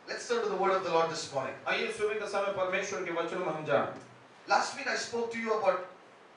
Let's turn to the word of the Lord this morning. आइए सुबह के समय परमेश्वर के वचनों में हम जाएं। Last week I spoke to you about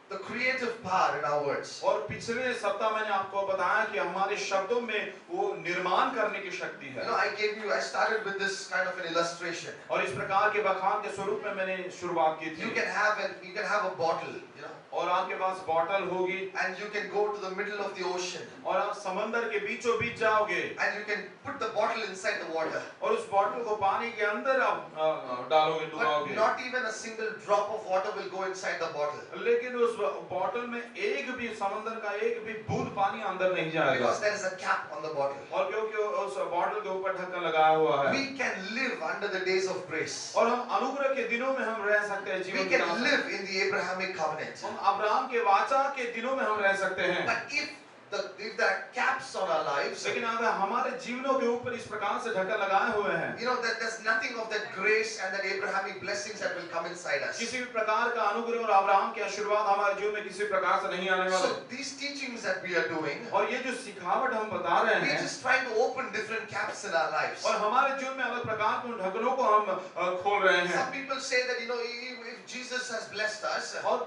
the creative power in our words. और पिछले सप्ताह मैंने आपको बताया कि हमारे शब्दों में वो निर्माण करने की शक्ति You है। know, I started with this kind of an illustration. और इस प्रकार के बखान के स्वरूप में मैंने शुरुआत की You थी। can have a bottle, you know, और आपके पास बॉटल होगी and you can go to the middle of the ocean, और आप समंदर के बीचों बीच जाओगे and you can put the bottle inside the water. और उस बॉटल को पानी के अंदर आप डालोगे, But डुबाओगे। not even a single drop of water will go inside the bottle. लेकिन उस बॉटल में एक भी समंदर का एक भी बूंद पानी अंदर नहीं जाएगा। Because there is a cap on the bottle. और क्योंकि उस बॉटल के ऊपर ढक्कन लगाया हुआ है। We can live under the days of grace. और हम अनुग्रह के दिनों में हम रह सकते हैं, We जीवन can बिता live in the Abrahamic covenant. हम अब्राहम के वाचा के दिनों में हम रह सकते हैं। But if there are caps on our lives, लेकिन अगर हमारे जीवनों के ऊपर इस प्रकार से ढक्कन लगाए हुए हैं, you know that there's nothing of that grace and that Abrahamic blessings that will come inside us. किसी भी प्रकार का अनुग्रह और अब्राहम के आशीर्वाद हमारे जीवन में किसी प्रकार से नहीं आने वाले। So these teachings that we are doing, और ये जो सिखावट हम बता रहे we're हैं, just trying to open different caps in our lives. और हमारे जीवन में अलग प्रकार के उन ढक्कनों को हम खोल रहे हैं। Some people say that, you know, if Jesus has blessed us, और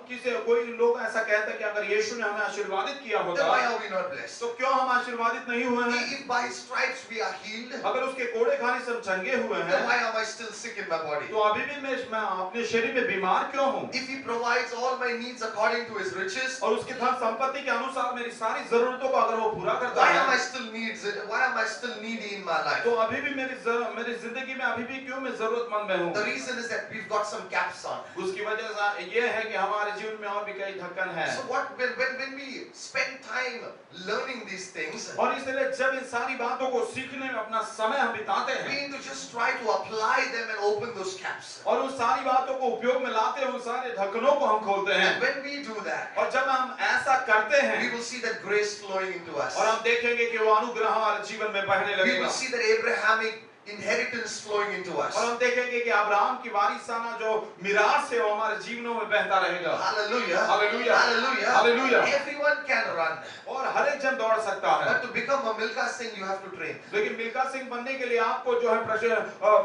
कोई लोग ऐसा कहते हैं कि अगर यीशु ने हमें आशीर्वादित किया then होता, why are we not blessed? तो क्यों हम आशीर्वादित नहीं हुए हैं? If by his stripes we are healed, अगर उसके कोड़े खाने से हम चंगे हुए then हैं, why am I still sick in my body? तो अभी भी मैं अपने शरीर में बीमार क्यों हूँ? If he provides all my needs according to his riches, और उसकी धन संपत्ति के अनुसार मेरी सारी जरूरतों को अगर वो पूरा करता why am I है, still needy in my life? तो अभी भी मेरी जिंदगी में अभी भी क्यों मैं जरूरतमंद में हूँ? The reason is that we've got some caps on. उसकी वजह से ये है कि हमारे जीवन में और भी कई ढक्कन है। So when we spend time learning these things, और इसलिए जब इन सारी बातों को सीखने में अपना समय हम बिताते we हैं need to just try to apply them and open those caps. और उन सारी बातों को उपयोग में लाते हैं, उन सारे ढक्कनों को हम खोलते हैं। And when we do that, और जब हम ऐसा करते we हैं will see that grace flowing into us. और हम देखेंगे कि वो अनुग्रह हमारे जीवन में बहने We लगेगा will see that Abrahamic inheritance flowing into us. और हम देखेंगे कि अब्राहम की वारिसाना जो मिरास है वो हमारे जीवनों में बहता रहेगा। Hallelujah. Hallelujah. Hallelujah. Hallelujah. Everyone can run. और हर एक जन दौड़ सकता है, But to become a Milka Singh, you have to train. लेकिन मिल्खा सिंह बनने के लिए आपको जो है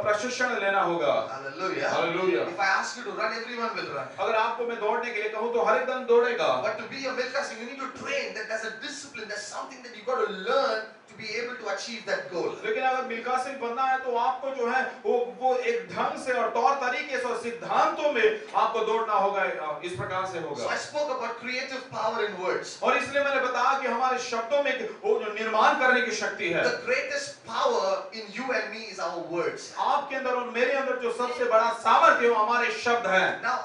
प्रशिक्षण लेना होगा। Hallelujah. Hallelujah. If I ask you to run, everyone will run. अगर आपको मैं दौड़ने के लिए कहूँ तो हर एक जन दौड़ेगा। But to be a Milka Singh, you need to train. That there's a discipline. There's something that you got to learn to be able to achieve that goal. लेकिन अगर मिल्खा सिंह बनना है तो आपको जो है वो एक ढंग से और तौर तरीके से और सिद्धांतों में आपको दौड़ना होगा, इस प्रकार से So होगा। I spoke about creative power in words. और इसलिए मैंने बताया कि हमारे शब्दों में वो जो निर्माण करने की शक्ति है, The greatest power in you and me is our words. आपके अंदर और मेरे अंदर जो सबसे बड़ा सामर्थ्य है वो हमारे शब्द हैं। Now,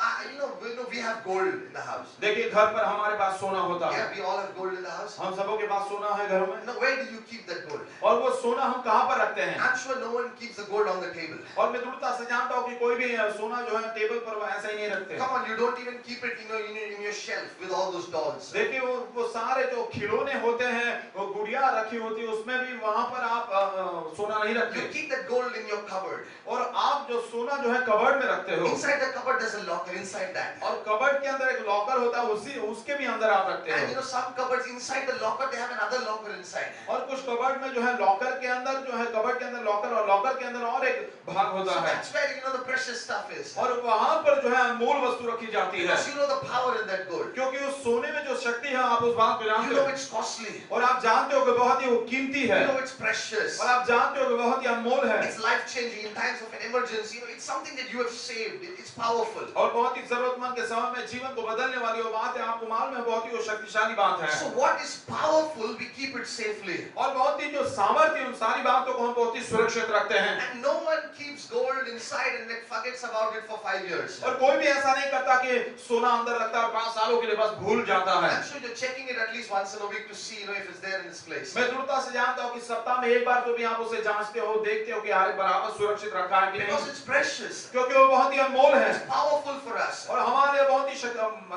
we have gold in the house. देखिए घर पर हमारे पास सोना होता है, Yeah, we all have gold in the house. हम सबों के पास सोना है घरों में। Now, where do you keep that gold? और वो सोना हम कहाँ पर रखते हैं? I'm sure no one keeps the gold on the table. और मैं दृढ़ता से जानता हूँ कि कोई भी सोना जो है टेबल पर वो ऐसा ही नहीं रखते। Come on, you don't even keep it in your shelf with all those dolls. देखिए वो सारे जो खिलौने होते हैं, वो गुड़िया रखी होती है, उसमें भी वहाँ पर आप सोना नहीं रखते। You keep that gold in your cupboard. और आप जो सोना जो है कबर्ड में रखते हो, Inside the cupboard there's a locker inside that. और कबर्ड के अंदर एक लॉकर होता है, उसके भी अंदर आप रखते And you हो। know some cupboards inside the locker they have another locker inside. और कुछ कबर्ड में जो है लॉकर के अंदर जो है कबर्ड के अंदर लॉकर और लॉकर के अंदर और एक भाग होता So है, that's where the precious stuff is. और वहाँ पर जो है अनमोल वस्तु रखी जाती है, Because you know the power in that gold. क्योंकि उस सोने में जो शक्ति है आप उस बात को You जानते know हो it's costly. और आप जानते हो कि बहुत ही वो कीमती है You know it's precious. और आप जानते हो कि बहुत ही अनमोल है It's life changing in times of an emergency. You know it's something that you have saved. It's powerful. और बहुत ही जरूरतमंद के समय में जीवन को बदलने वाली वो बात है, आपको मालूम है बहुत ही वो शक्तिशाली बात है। So what is powerful, we keep it safely. और बहुत ही जो सामर्थ्य उन सारी बातों को हम बहुत ही सुरक्षित रखते हैं। And no one keeps gold inside and then forgets about it for 5 years. और कोई भी ऐसा नहीं करता कि सोना अंदर रखता है और 5 सालों के लिए बस भूल जाता है। I'm sure you're checking it at least once in a week to see, if it's there in this place. मैं दृढ़ता से जानता हूँ कि सप्ताह में एक बार तो भी आप उसे जांचते हो, देखते हो कि यार बराबर सुरक्षित रखा है कि Because नहीं, it's precious. क्योंकि वो बहुत ही अनमोल है It's powerful for us. और हमारे लिए बहुत ही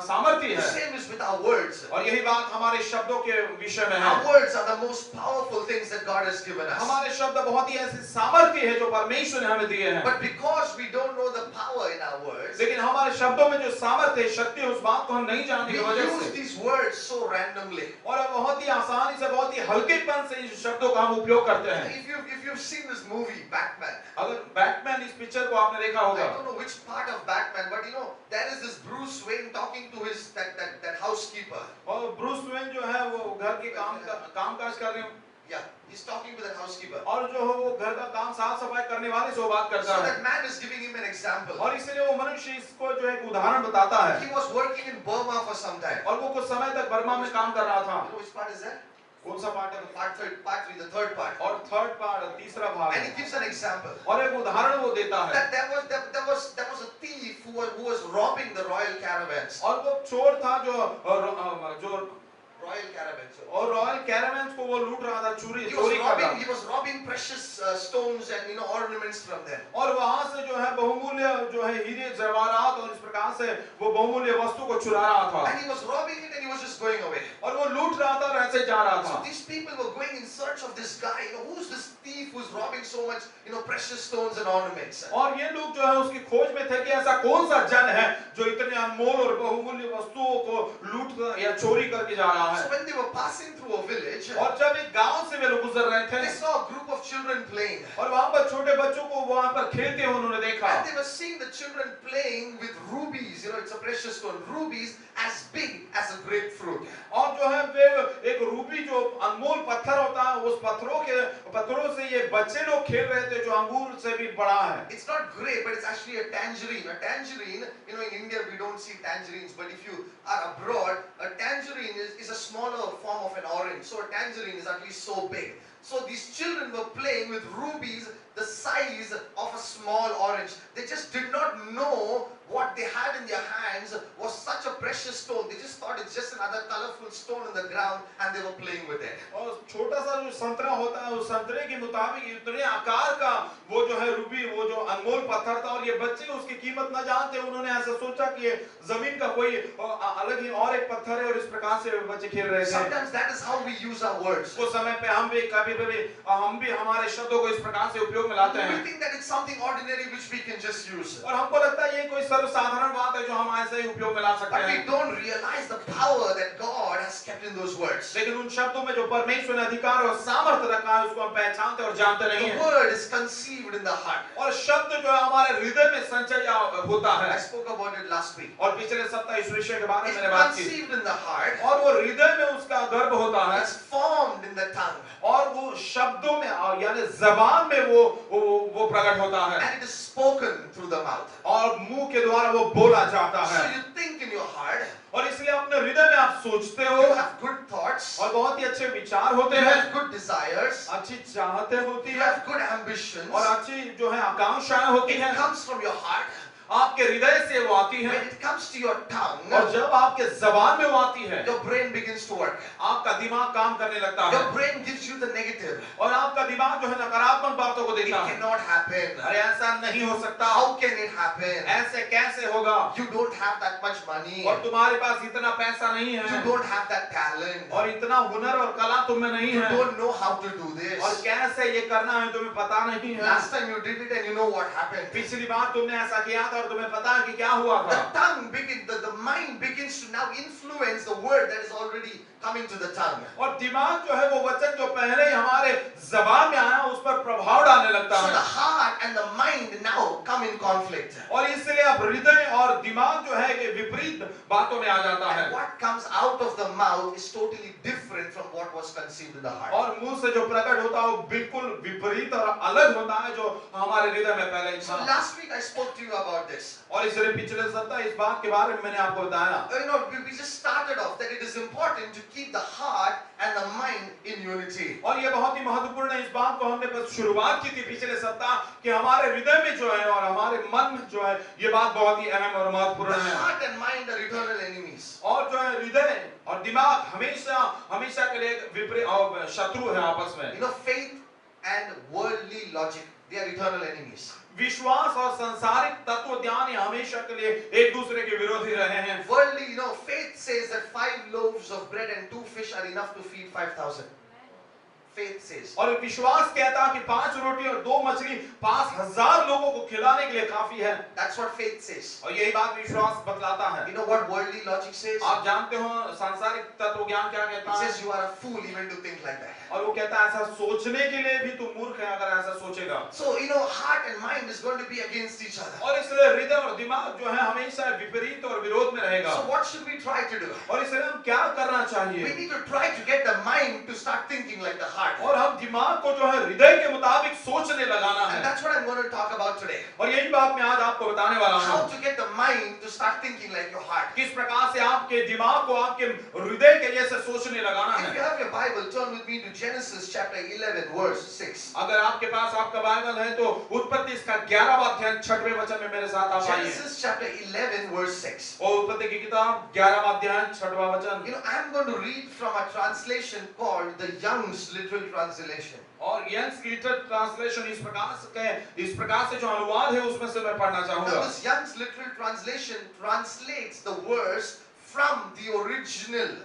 सामर्थ्य The है। same is with our words. और यही बात हमारे शब्दों के विषय में है। Our words are the most powerful things that God has given us. हमारे शब्द बहुत ही ऐसे सामर्थ्य है जो परमेश्वर ने उसने हमें दिए हैं। But because we don't know the power in our words, लेकिन हमारे शब्दों में जो सामर्थ्य है, शक्ति है, उस बात को हम नहीं जानने we की वजह use से these words so randomly. और अब बहुत ही आसानी से, बहुत ही हल्केपन से इन शब्दों का हम उपयोग करते हैं। If you've seen this movie Batman, अगर बैटमैन इस पिक्चर को आपने देखा I होगा, don't know which part of Batman, but there is this Bruce Wayne talking to his that housekeeper. और ब्रूस वेन जो है वो घर के कामकाज कर रहे हैं Yeah, he's talking to that housekeeper. और जो है वो घर का काम साफ सफाई करने वाले से वो बात So करता है that man is giving him an example. और इसलिए वो मनुष्य इसको जो है एक उदाहरण बताता है। He was working in Burma for some time. और वो कुछ समय तक बर्मा में काम कर रहा था। You know which part is that? कौन सा पार्ट है? Part 3, the third part. और थर्ड पार्ट, तीसरा भाग And he है। gives an example. और एक उदाहरण वो देता है That there was a thief who was robbing the royal caravans. और वो चोर था जो Royal caravans. और रॉयल कैरावैन्स को वो लूट रहा था, चोरी He कर रहा was robbing precious stones and ornaments from them. और वहां से जो है बहुमूल्य जो है हीरे जवाहरात और इस प्रकार से वो बहुमूल्य वस्तु को चुरा रहा था And he was robbing it and he was just going away. और वो लूट रहा था और ऐसे जा रहा So था। these people were going in search of this guy. Who's this thief who's robbing so much, precious stones and ornaments? और ये लोग जो है उसकी खोज में थे कि ऐसा कौन सा जन है जो इतने अनमोल और बहुमूल्य वस्तुओं को लूट या चोरी करके जा रहा So है। when they were passing through a village, और जब एक गांव से वे लोग गुजर रहे थे they saw a group of children playing. और वहां पर छोटे बच्चों को वहां पर खेलते हुए उन्होंने देखा And they were seeing the children playing with rubies. It's a precious stone. Rubies as big as a grapefruit. और जो है वे एक रूबी जो अनमोल पत्थर होता है उस पत्थरों से ये बच्चे लोग खेल रहे थे जो अंगूर से भी बड़ा है। It's not grape, but it's actually a tangerine. A tangerine, in India we don't see tangerines, but if you are abroad, a tangerine is a smaller form of an orange. So a tangerine is at least so big. So these children were playing with rubies the size of a small orange. They just did not know what they had in their hands was such a precious stone. They just thought it's just another colorful stone on the ground and they were playing with it. और छोटा सा जो संतरा होता है उस संतरे के मुताबिक इतने आकार का वो जो है रूबी वो जो अनमोल पत्थर था और ये बच्चे उसकी कीमत न जानते उन्होंने ऐसा सोचा कि ये जमीन का कोई अलग ही और एक पत्थर है और इस प्रकार से बच्चे खेल रहे थे। Sometimes that is how we use our words. उस समय पे हम भी हमारे शब्दों को इस प्रकार से उपयोग में लाते हैं। We think that it's something ordinary which we can just use. और हमको लगता है ये कोई सर्वसाधारण बात है जो हम ऐसे ही उपयोग में ला सकते But हैं। we don't realize the power that God has kept in those words. लेकिन उन शब्दों में जो परमेश्वर ने अधिकार और सामर्थ्य रखा है उसको हम पहचानते और जानते नहीं The हैं। word is conceived in the heart. और शब्द जो है हमारे हृदय में संचय होता है। I spoke about it last week. और पिछले सप्ताह इस विषय के बारे में It's मैंने बात की। conceived in the heart. और वो हृदय में उसका गर्भ होता है। It's formed in the tongue. और वो शब्दों में यानी जबान में वो प्रकट होता है। And it is spoken through the mouth. और मुंह के द्वारा वो बोला जाता है। So you think in your heart. और इसलिए अपने हृदय में आप सोचते हो। You have good thoughts. और बहुत ही अच्छे विचार होते You हैं। have good desires. अच्छी चाहते होती You है। have good ambitions. और अच्छी जो है आकांक्षाएं होती It हैं। comes from your heart. आपके हृदय से वो आती है। When it comes to your tongue, और जब आपके जबान में वो आती है your brain begins to work. आपका दिमाग काम करने लगता है। Your brain gives you the negative. और आपका दिमाग जो है नकारात्मक बातों को It देखता है। cannot happen. अरे ऐसा नहीं हो सकता। How can it happen? ऐसे कैसे होगा? You don't have that much money. और तुम्हारे पास इतना पैसा नहीं है। You don't have that talent. और इतना हुनर और कला तुम में नहीं You है। don't know how to do this. और कैसे ये करना है तुम्हें पता नहीं है। Last time you did it and you know what happened. पिछली बार तुमने ऐसा किया था और तुम्हें पता है कि क्या हुआ The था। tongue the mind begins to now influence the word that is already coming to the tongue. और दिमाग जो है वो वचन जो पहले ही हमारे जबान में आया उस पर प्रभाव डालने लगता So the है। heart and the mind now come in conflict. और इसलिए अब हृदय और दिमाग जो है कि विपरीत बातों में आ जाता है। And what comes out of the mouth is totally different from what was conceived in the heart. और मुंह से जो प्रकट होता है वो बिल्कुल विपरीत और अलग होता है जो हमारे हृदय में पहले ही So था। last week I spoke to you about this. और इसलिए पिछले सप्ताह इस बात के बारे में मैंने आपको बताया। We just started off that it is important to keep the heart and the mind in unity. और ये बहुत ही महत्वपूर्ण है। इस बात को हमने बस शुरुआत की थी पिछले सप्ताह कि हमारे हृदय में जो है और हमारे मन में जो है ये बात बहुत ही अहम और The महत्वपूर्ण है। heart and mind are eternal enemies. और जो है हृदय और दिमाग हमेशा के लिए एक विपरीत शत्रु है आपस में। Faith and worldly logic, they are eternal enemies. विश्वास और सांसारिक तत्व ज्ञान ये हमेशा के लिए एक दूसरे के विरोधी रहे हैं। Worldly, faith says that 5 loaves of bread and 2 fish are enough to feed 5,000. faith says. और विश्वास कहता है कि 5 रोटी और 2 मछली 5000 लोगों को खिलाने के लिए काफी है। That's what faith says. और यही बात विश्वास बतलाता है। You know what worldly logic says? आप जानते हो सांसारिक तत्व ज्ञान क्या कहता It है? says you are a fool even to think like that. और वो कहता है ऐसा सोचने के लिए भी तू मूर्ख है अगर ऐसा सोचेगा। So, you know, heart and mind is going to be against each other. और इसलिए हृदय और दिमाग जो है हमेशा विपरीत और विरोध में रहेगा। So what should we try to do? और इसलिए हम क्या करना We चाहिए? need to try to get the mind to start thinking like the heart. और हम दिमाग को जो है हृदय के मुताबिक सोचने लगाना And है। that's what I'm going to talk about today. और यही बात मैं आज आपको बताने वाला How हूँ। to get the mind to start thinking like your heart. किस प्रकार से आपके दिमाग को आपके हृदय के जैसे सोचने लगाना If you है। have your Bible, turn with me to Genesis chapter 11 verse 6. अगर आपके पास आपका बाइबल है तो उत्पत्ति इसका 11वां अध्याय 6वें वचन में मेरे साथ आप आइए। Genesis chapter 11 verse 6. और उत्पत्ति की किताब 11वां अध्याय 6वां वचन। You know, I'm going to read from a translation called the Young's Literal Translation. और यंग्स लिटरल ट्रांसलेशन इस प्रकार से जो अनुवाद है उसमें से मैं पढ़ना Now चाहूंगा। this Young's Literal Translation translates the verse from the original,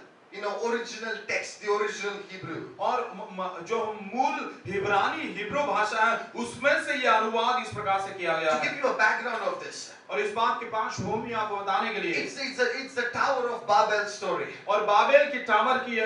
original text, the original Hebrew. और जो मूल हिब्रानी हिब्रू भाषा है उसमें से ये अनुवाद इस प्रकार से किया गया To है। give you a background of this, और इस बात की पार्श्वभूमि आपको बताने के लिए it's the Tower of Babel story. और बाबेल की टावर की ये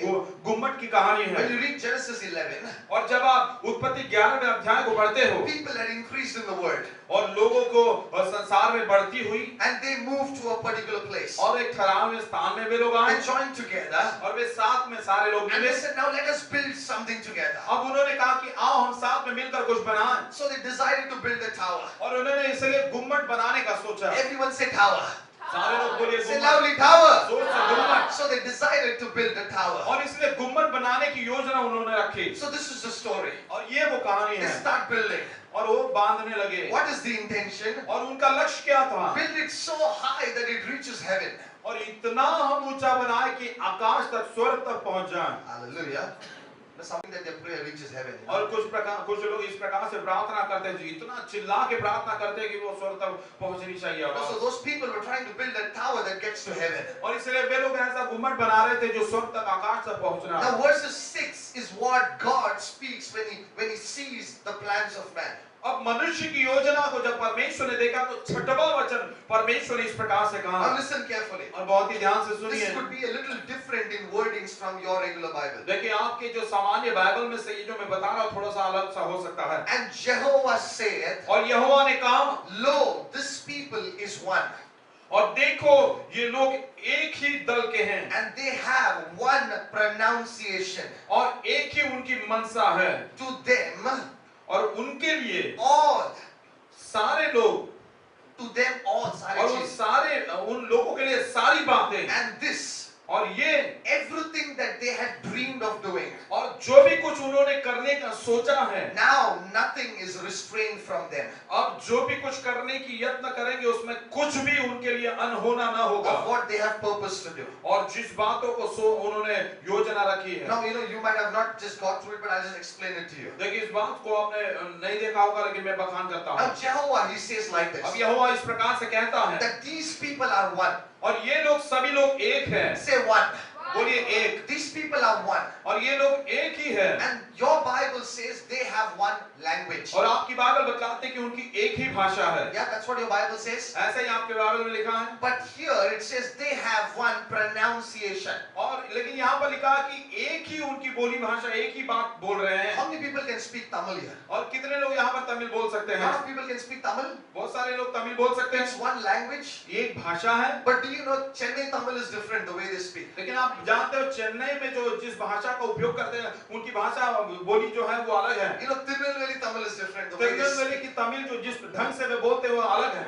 गुम्मट की कहानी When है। you read Genesis 11, और जब आप उत्पत्ति 11वें अध्याय को पढ़ते हो people had increased in the world और लोगों को संसार में बढ़ती हुई and they moved to a particular place और एक ठहरावे स्थान में वे लोग आए and joined together और वे साथ में सारे लोग and मिले। they said, now let us build something together. अब उन्होंने कहा कि आओ हम साथ में मिलकर कुछ बनाएं So they decided to build a tower. और उन्होंने इसलिए गुम्मट बनाने का सोचा। Everyone say tower. सारे लोग बोलिए Say गुम्मट। loudly tower. जोर से गुम्मट। So they decided to build a tower. और इसलिए गुम्मट बनाने की योजना उन्होंने रखी। So this is the story. और ये वो कहानी They है। start building. और वो बांधने लगे। What is the intention? और उनका लक्ष्य क्या था? Build it so high that it reaches heaven. और इतना हम ऊंचा बनाए कि आकाश तक स्वर्ग तक पहुंच जाएं। Hallelujah. That's something that their prayer reaches heaven. और कुछ लोग इस प्रकार से प्रार्थना करते हैं, इतना चिल्ला के प्रार्थना करते हैं कि वो स्वर्ग तक पहुंचनी चाहिए। So those people were trying to build a tower that gets to heaven. और इसलिए वे लोग ऐसा गुम्मट बना रहे थे जो स्वर्ग तक आकाश तक पहुंचना। Now verses 6 is what God speaks when he sees the plans of man. अब मनुष्य की योजना को जब परमेश्वर ने देखा तो 6वां वचन परमेश्वर ने इस प्रकार से कहा। Now listen carefully. और बहुत ही ध्यान से सुनिए। This could be a little different in wordings from your regular Bible. देखिए आपके जो सामान्य बाइबल में से ये जो मैं बता रहा हूँ थोड़ा सा अलग सा हो सकता है। And Jehovah saith, और यहोवा ने कहा, lo, this people is one. और देखो ये लोग एक ही दल के हैं And they have one pronunciation. और एक ही उनकी मनसा है। To them, और उनके लिए all. सारे लोग To them all. और उन लोगों के लिए सारी बातें And this, और ये everything that they had dreamed of doing. और जो भी कुछ उन्होंने करने का सोचा है, Now nothing is restrained from them. अब जो भी कुछ करने की यत्न करेंगे उसमें कुछ भी उनके लिए अनहोना ना होगा। Of what they have purpose to do. और जिस बातों को उन्होंने योजना रखी है। Now you might have not just got through it, but I'll just explain it to you. देखिए इस बात को आपने नहीं देखा होगा लेकिन मैं बखान करता हूँ। Now Jehovah, he says like this. अब यहोवा इस प्रकार से कहता है That these people are one. और ये लोग सभी लोग एक हैं। Say one. बोलिए एक। These people are one. और ये लोग एक ही है। And your Bible says they have one language. और आपकी बाइबल बताते हैं कि उनकी एक ही भाषा है। Yeah, that's what your Bible says. ऐसा ही आपके बाइबल में लिखा है। But here it says they have one pronunciation. और लेकिन यहाँ पर लिखा है कि एक ही उनकी बोली भाषा एक ही बात बोल रहे हैं। How many people can speak Tamil here? और कितने लोग यहाँ पर तमिल बोल सकते A हैं? lot of people can speak Tamil. बहुत सारे लोग तमिल बोल सकते It's हैं। one language. एक भाषा है। But do you know Chennai Tamil is different the way they speak? लेकिन आप जानते हो चेन्नई में जो जिस भाषा का उपयोग करते हैं उनकी भाषा बोली जो है वो अलग है। You know Tirunelveli Tamil is different the way they Tirunelveli speak. की तमिल जो जिस ढंग से वे बोलते हैं वो अलग है।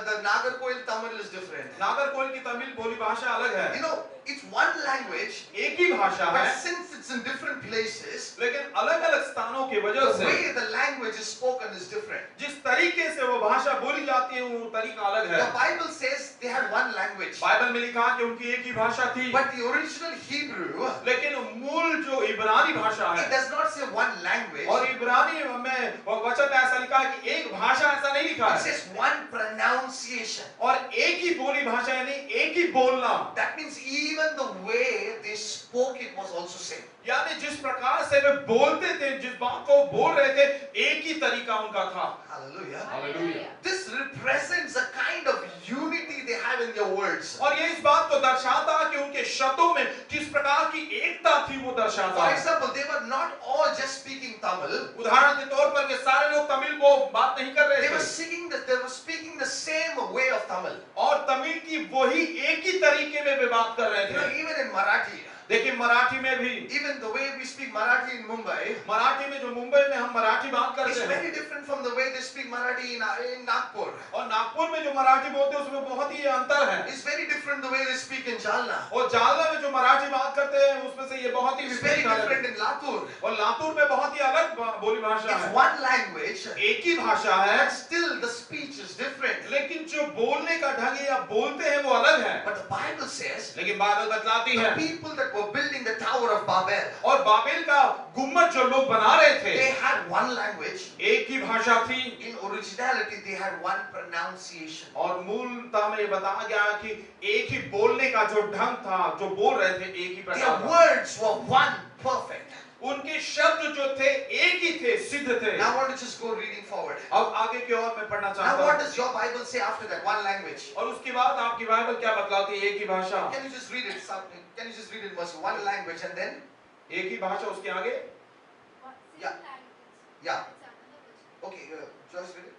The Nagarkoil Tamil is different. Nagercoil की तमिल बोली भाषा अलग है। You know, it's one language, एक ही भाषा but है since it's in different places, लेकिन अलग-अलग स्थानों की वजह the से way the language is spoken is different. जिस तरीके से वो भाषा बोली जाती है वो तरीका अलग है। The Bible says they had one language, Bible में लिखा है कि उनकी एक ही भाषा थी but the original Hebrew, लेकिन मूल जो इब्रानी भाषा it है does not say one language. और इब्रानी में वचन में ऐसा लिखा है कि एक भाषा ऐसा नहीं लिखा It है says one pronunciation. और एक ही बोली भाषा यानी एक ही बोलना। That means even the way they spoke it was also same. यानी जिस प्रकार से वे बोलते थे, जिस बात को बोल रहे थे, एक ही तरीका उनका था। Hallelujah. Hallelujah. This represents the kind of unity they have in their words. और ये इस बात को दर्शाता है कि उनके शब्दों में किस प्रकार की एकता थी, वो दर्शाता For है। example, they were not all just speaking Tamil. उदाहरण के तौर पर के सारे लोग तमिल को बात नहीं कर रहे They थे, were speaking the same way of Tamil. और तमिल की वही एक ही तरीके में वे बात कर रहे You know, थे। even in Marathi, देखिए मराठी में भी, even the way we speak Marathi in Mumbai Marathi में जो मुंबई में हम मराठी बात is करते हैं, very different from the way they speak Marathi in Nagpur. और नागपुर में जो मराठी बोलते हैं उसमें बहुत ही अंतर है, It's very different the way they speak in Jalna. और जालना में जो मराठी बात करते हैं उसमें से ये बहुत ही It's very विपरीत है, different in Latur. और लातूर में बहुत ही अलग बोली भाषा It's है। one language, एक ही भाषा है, but still the speech is different. लेकिन जो बोलने का ढंग है या बोलते हैं वो अलग है। But the Bible says लेकिन बाइबल बतलाती है, the people that were building the Tower of Babel, और बाबेल का गुम्बद जो लोग बना रहे थे, they had one language. एक ही भाषा थी, In originality, they had one pronunciation. और मूलता में ये बताया गया कि एक ही बोलने का जो ढंग था, जो बोल रहे थे एक ही Their प्रकार था। words were one, perfect. उनके शब्द जो थे एक ही थे, सिद्ध थे। Now I want to just go reading forward. अब आगे की ओर मैं पढ़ना Now चाहता what हूँ, does your Bible say after that? One language. और उसके बाद आपकी बाइबल क्या बतलाती है? एक ही भाषा, Can you just read it? Can you just read it verse? One language and then? एक ही भाषा, उसके आगे Yeah. Yeah. Okay, just read it.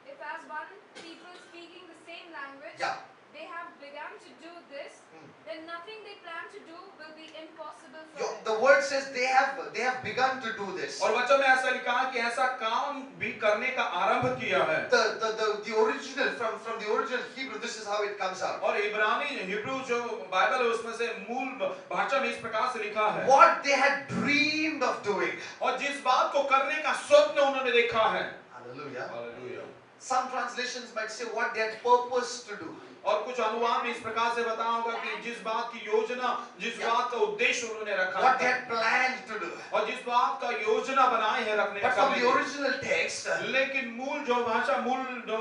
If as one people speaking the same language, Yeah. they have begun to do this, then nothing they plan to do will be impossible for them. The word says they have begun to do this. और वचन में ऐसा लिखा है कि ऐसा काम भी करने का आरंभ किया है। The original from the original Hebrew, this is how it comes out. और इब्रानी हिब्रू जो बाइबल है उसमें से मूल भाषा में इस प्रकार से लिखा है, What they had dreamed of doing. और जिस बात को करने का स्वप्न उन्होंने देखा है। Hallelujah. Hallelujah. Some translations might say what they had purposed to do. और कुछ अनुवाद में इस प्रकार से बताया होगा कि जिस बात की योजना, जिस बात का उद्देश्य उन्होंने रखा What they है, had planned to do. और जिस बात का योजना बनाई है रखने But from the का, original text, लेकिन मूल जो भाषा, मूल जो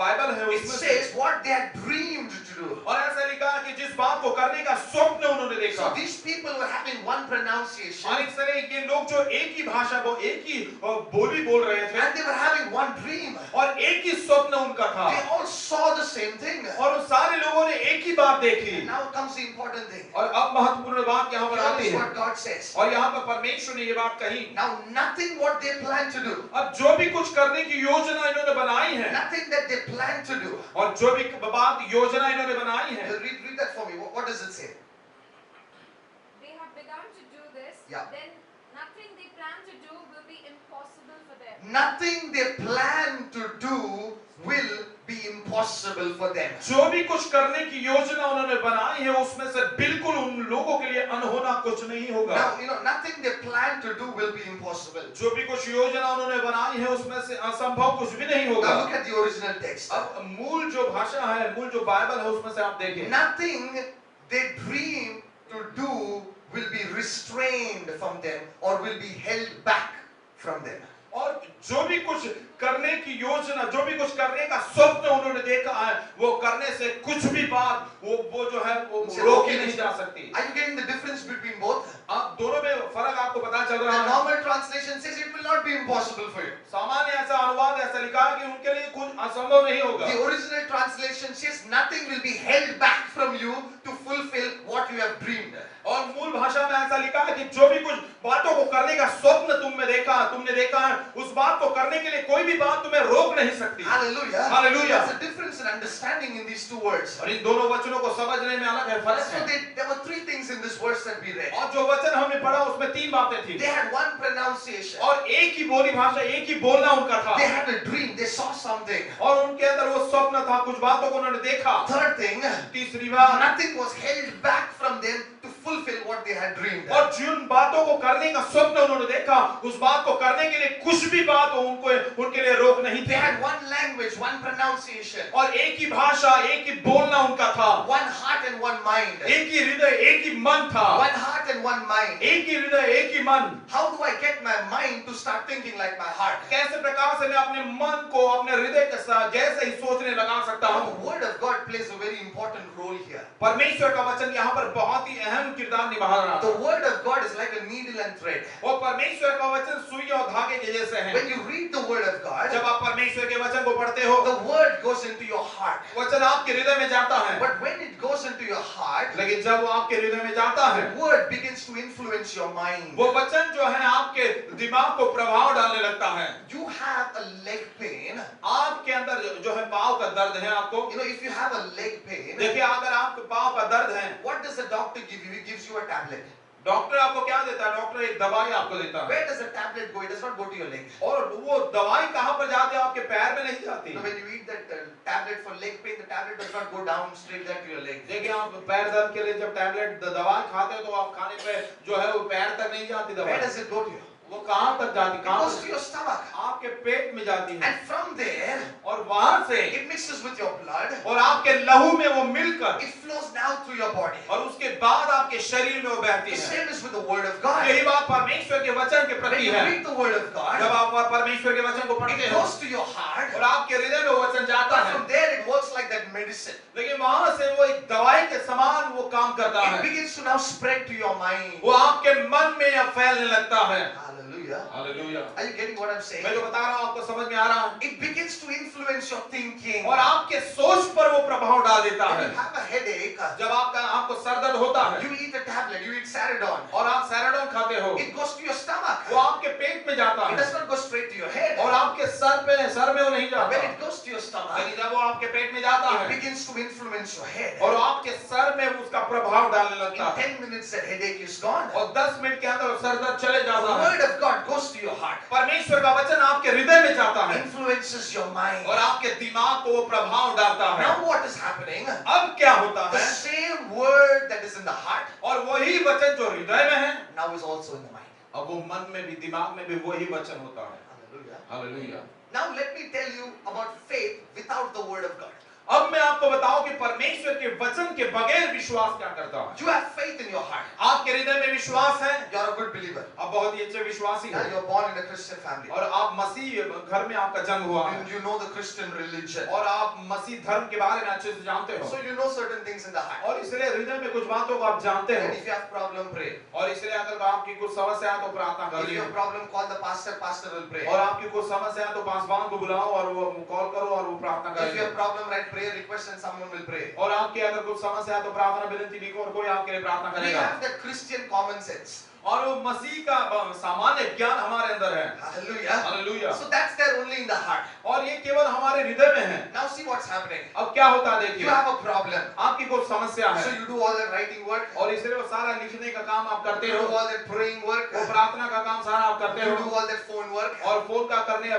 बाइबल है it उसमें says से, what they had dreamed to do. और ऐसा लिखा है कि जिस बात को करने का स्वप्न उन्होंने देखा। So these people were having one pronunciation और इस तरह ये लोग जो एक ही भाषा को, एक ही बोली बोल रहे थे, and they were having one dream. और एक ही स्वप्न उनका था, They all saw the same thing. और उन सारे लोगों ने एक ही बात देखी। Now comes the important thing. और अब महत्वपूर्ण बात यहाँ पर आती Notice है, what God says. और यहाँ पर परमेश्वर ने ये बात कही। Now nothing what they plan to do, अब जो भी कुछ करने की योजना इन्होंने बनाई है, nothing that they plan to do. और जो भी बात योजना इन्होंने बनाई है, Read that for me. What does it say? They have begun to do this, Yeah. then nothing they plan to do will be impossible for them. Nothing they plan to do will be impossible for them. जो भी कुछ करने की योजना उन्होंने बनाई है उसमें से बिल्कुल उन लोगों के लिए अनहोना कुछ नहीं होगा। Now, you know, nothing they plan to do will be impossible. जो भी कुछ योजना उन्होंने बनाई है उसमें से असंभव कुछ भी नहीं होगा। Now look at the original text. अब मूल जो भाषा है, मूल जो बाइबल है उसमें से आप देखें, Nothing they dream to do will be restrained from them or will be held back from them. और जो भी कुछ करने की योजना, जो भी कुछ करने का स्वप्न उन्होंने देखा है, वो करने से कुछ भी बात वो जो है वो रोकी नहीं जा सकती। Are you getting the difference between both? आप दोनों में फर्क आपको पता चल The रहा है। normal translation says it will not be impossible for you. सामान्य ऐसा अनुवाद ऐसा लिखा है कि उनके लिए कुछ असंभव नहीं होगा। The original translation says nothing will be held back from you to fulfill what you have dreamed. और मूल भाषा में ऐसा लिखा है कि जो भी कुछ बातों को करने का स्वप्न तुमने देखा है, उस बात को करने के लिए कोई भी बात तुम्हें रोक नहीं सकती। Hallelujah. Hallelujah. There's a difference in understanding in these two words. और इन दोनों वचनों को समझने में अलग है, फर्क So है। there were three things in this verse that we read. और जो वचन हमने पढ़ा उसमें तीन बातें थी, They had one pronunciation. और एक ही बोली भाषा, एक ही बोलना उनका था, They had a dream. They saw something. और उनके अंदर वो स्वप्न था, कुछ बातों को उन्होंने देखा। Third thing, तीसरी बात, nothing was held back from them to fulfill what they had dreamed. और जिन बातों को करने का स्वप्न उन्होंने देखा, उस बात को करने के लिए कुछ भी बात उनके लिए रोक नहीं They थी। had one language, one pronunciation, और एक ही भाषा, एक ही बोलना उनका था, one heart and one mind. एक ही हृदय, एक ही मन था, One heart and one mind. एक ही हृदय, एक ही मन। How do I get my mind to start thinking like my heart? कैसे प्रकार से मैं अपने मन को अपने हृदय के साथ जैसे ही सोचने लगा सकता Now, हूँ। the word of God plays a very important role here. परमेश्वर का वचन यहाँ पर बहुत ही अहम किरदार निभा रहा The है। word of God is like a needle and thread. वो परमेश्वर का वचन सुई और धागे के जैसे है। When you read the word of God, जब आप परमेश्वर के वचन को पढ़ते हो, the word goes into your heart. वचन आपके हृदय में जाता है। But when it goes into your heart, लेकिन जब वो आपके हृदय में जाता है, the word begins to influence your mind. वो वचन जो है आपके दिमाग को प्रभाव डालने लगता है। You have a leg pain. आपके अंदर जो है पाँव का दर्द है आपको। You know, if you have a leg pain, देखिए अगर आपके पाँव का दर्द है, what does the doctor give you? He gives you a tablet. Doctor आपको क्या देता है? डॉक्टर एक दवाई आपको देता है। Where does the tablet go? It does not go to your leg. और वो दवाई कहाँ पर जाती है? आपके पैर में नहीं जाती। You know, when you eat that tablet for leg pain, the tablet does not go down straight there to your leg. देखिए आप पैर दर्द के लिए जब टैबलेट दवाई खाते हो तो आप खाने पे जो है वो पैर तक नहीं जाती Where दवाई। does it go to you? वो कहाँ तक जाती? It कहाँ goes to पर? your stomach. आपके पेट में जाती है। And from there, और वहां से it mixes with your blood. और आपके लहू में वो मिलकर It flows down through your body. और उसके बाद आपके शरीर में वो बहती The है। same is with the word of God. यही बात परमेश्वर के वचन के When प्रति you है। read the word of God, जब आप परमेश्वर के वचन को पढ़ते it हो goes to your heart. और आपके हृदय में वो वचन जाता But है, from there, it works like that medicine. लेकिन वहां से वो एक दवाई के समान वो काम करता It है। begins to now spread to your mind. वो आपके मन में यह फैलने लगता है। Hallelujah. Hallelujah. Are you getting what I'm saying? मैं जो बता रहा हूँ आपको समझ में आ रहा है? It begins to influence your thinking. और आपके सोच पर वो प्रभाव डाल देता When है। you have a headache, जब आपको सर दर्द होता है you eat a tablet, you eat Saradon. और आप सैराडोन खाते हो, It goes to your stomach. वो आपके पेट में जाता It है does not go straight to your head. और आपके सर में वो नहीं जाता। When it goes to your stomach, लेकिन जब वो आपके पेट में जाता it है begins to influence your head. और आपके सर में उसका प्रभाव डालने In लगता है 10 minutes, that headache is gone. और 10 मिनट के अंदर सर दर्द चले The जाता है। word of God goes to your heart, परमेश्वर का वचन आपके हृदय में जाता है influences your mind. और आपके दिमाग को वो प्रभाव डालता है। Now what is happening? अब क्या होता The है? same word that is in the heart और वही वचन जो हृदय में है now is also in the mind. अब वो मन में भी दिमाग में भी वही वचन होता है। Hallelujah. Hallelujah. Now let me tell you about faith without the word of God. अब मैं आपको बताऊं कि परमेश्वर के वचन के बगैर विश्वास क्या करता है। You have faith in your heart. आपके हृदय में विश्वास है, You are a good believer. आप बहुत ही अच्छे विश्वासी Now हैं you are born in a Christian family. और आप मसीह घर में आपका जन्म हुआ है And you know the Christian religion. और आप मसीह धर्म के बारे में अच्छे से जानते हो So you know certain things in the heart. और इसलिए हृदय में कुछ बातों को आप जानते And हो if you have problem, pray. और इसलिए अगर आपकी कुछ समस्या है तो प्रार्थना कर If you लीजिए have problem, call the pastor. Pastor will pray. और आपकी कुछ समस्या है तो पासवान को बुलाओ और वो कॉल करो और वो प्रार्थना If you करें have problem, write prayer request and someone will pray. और आपकी अगर कुछ समस्या है तो प्रार्थना विनती लिखो और कोई आपके लिए प्रार्थना We करेगा have that Christian common sense. और वो मसीह का सामान्य ज्ञान हमारे अंदर है। Hallelujah. Hallelujah. So that's there only in the heart. और ये केवल हमारे हृदय में है। Now see what's happening. अब क्या होता है You देखिए, have a problem. आपकी कोई समस्या So है you do all that writing work. और इसलिए वो सारा लिखने का काम आप करते You हो, do all that praying work. वो प्रार्थना का काम सारा आप करते You हो do all that phone work. और फोन का करने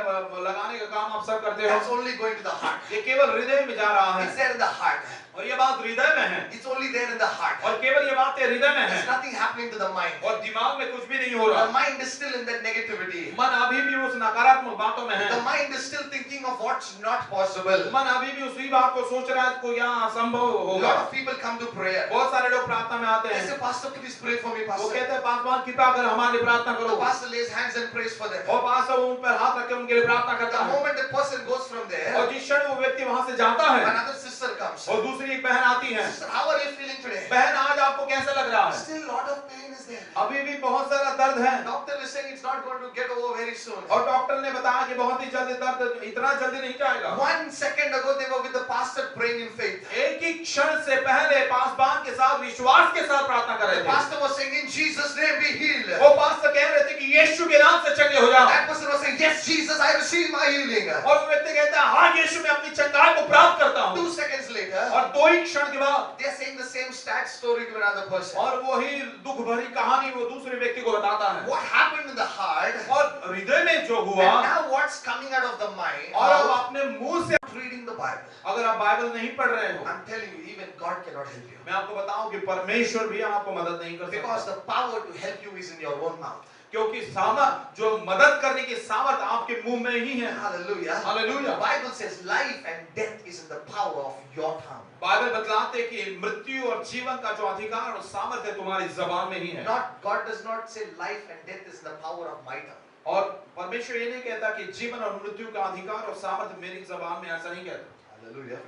लगाने का काम आप सब करते That's हो। only going to the heart. ये केवल हृदय में जा रहा It's है there in the heart. और ये बात हृदय में है It's only there in the heart. और केवल ये बात हृदय में There's है nothing happening to the mind. और दिमाग में कुछ भी नहीं हो The रहा। mind is still in that negativity. मन अभी भी उस नकारात्मक बातों में The है, mind is still thinking of what's not possible. मन अभी भी उसी बात को सोच रहा है को यहाँ असंभव A होगा। lot of people come to prayer. बहुत सारे लोग प्रार्थना में आते They हैं, say, Pastor, please pray for me, वो Pastor. कहते हैं पासवान कृपा कर हमारे लिए प्रार्थना The करो pastor lays hands and prays for them. और पास्टर उन पर हाथ रख के उनके लिए प्रार्थना करता The है moment the person goes from there, और जिस क्षण वो व्यक्ति वहां से जाता है another sister comes. और दूसरी एक बहन आती है, Sister, how are you feeling today? बहन आज आपको कैसा लग रहा है? Still lot of pain is there. अभी भी बहुत सारा दर्द है Doctor is saying it's not going to get over very soon. और डॉक्टर ने बताया कि बहुत ही जल्दी दर्द इतना जल्दी नहीं जाएगा। 1 second ago they were with the pastor praying in faith. एक ही क्षण से पहले पासवान के साथ विश्वास के साथ प्रार्थना कर The रहे थे। pastor was saying, in Jesus' name be healed. वो पास्टर कह रहे थे कि यीशु के नाम से चंगे हो जाओ That person was saying, yes, Jesus, I receive my healing. और वो व्यक्ति कहता है हाँ यीशु में अपनी चंगाई को प्राप्त करता हूँ 2 seconds later, और 2 ही क्षण के बाद they are saying the same sad story to another person. और वही दुख भरी कहानी वो दूसरे व्यक्ति को बताता है What happened in the heart, और हृदय में जो and हुआ now what's coming out of the mind, और अब out अपने मुंह से reading the Bible. अगर आप बाइबल नहीं पढ़ रहे हो I'm telling you, even God cannot help you. मैं आपको बताऊं कि परमेश्वर भी आपको मदद नहीं कर Because सकता the power to help you is in your own mouth. क्योंकि सामर्थ जो मदद करने की सामर्थ आपके मुंह में ही है। Hallelujah. Hallelujah. The Bible says life and death is in the power of your tongue. Bible बतलाते हैं कि मृत्यु और जीवन का जो अधिकार और सामर्थ्य तुम्हारी जबान में ही है। Not God does not say life and death is in the power of my tongue. और परमेश्वर ये नहीं कहता कि जीवन और मृत्यु का अधिकार और सामर्थ्य मेरी जबान में, ऐसा नहीं कहता। Hallelujah.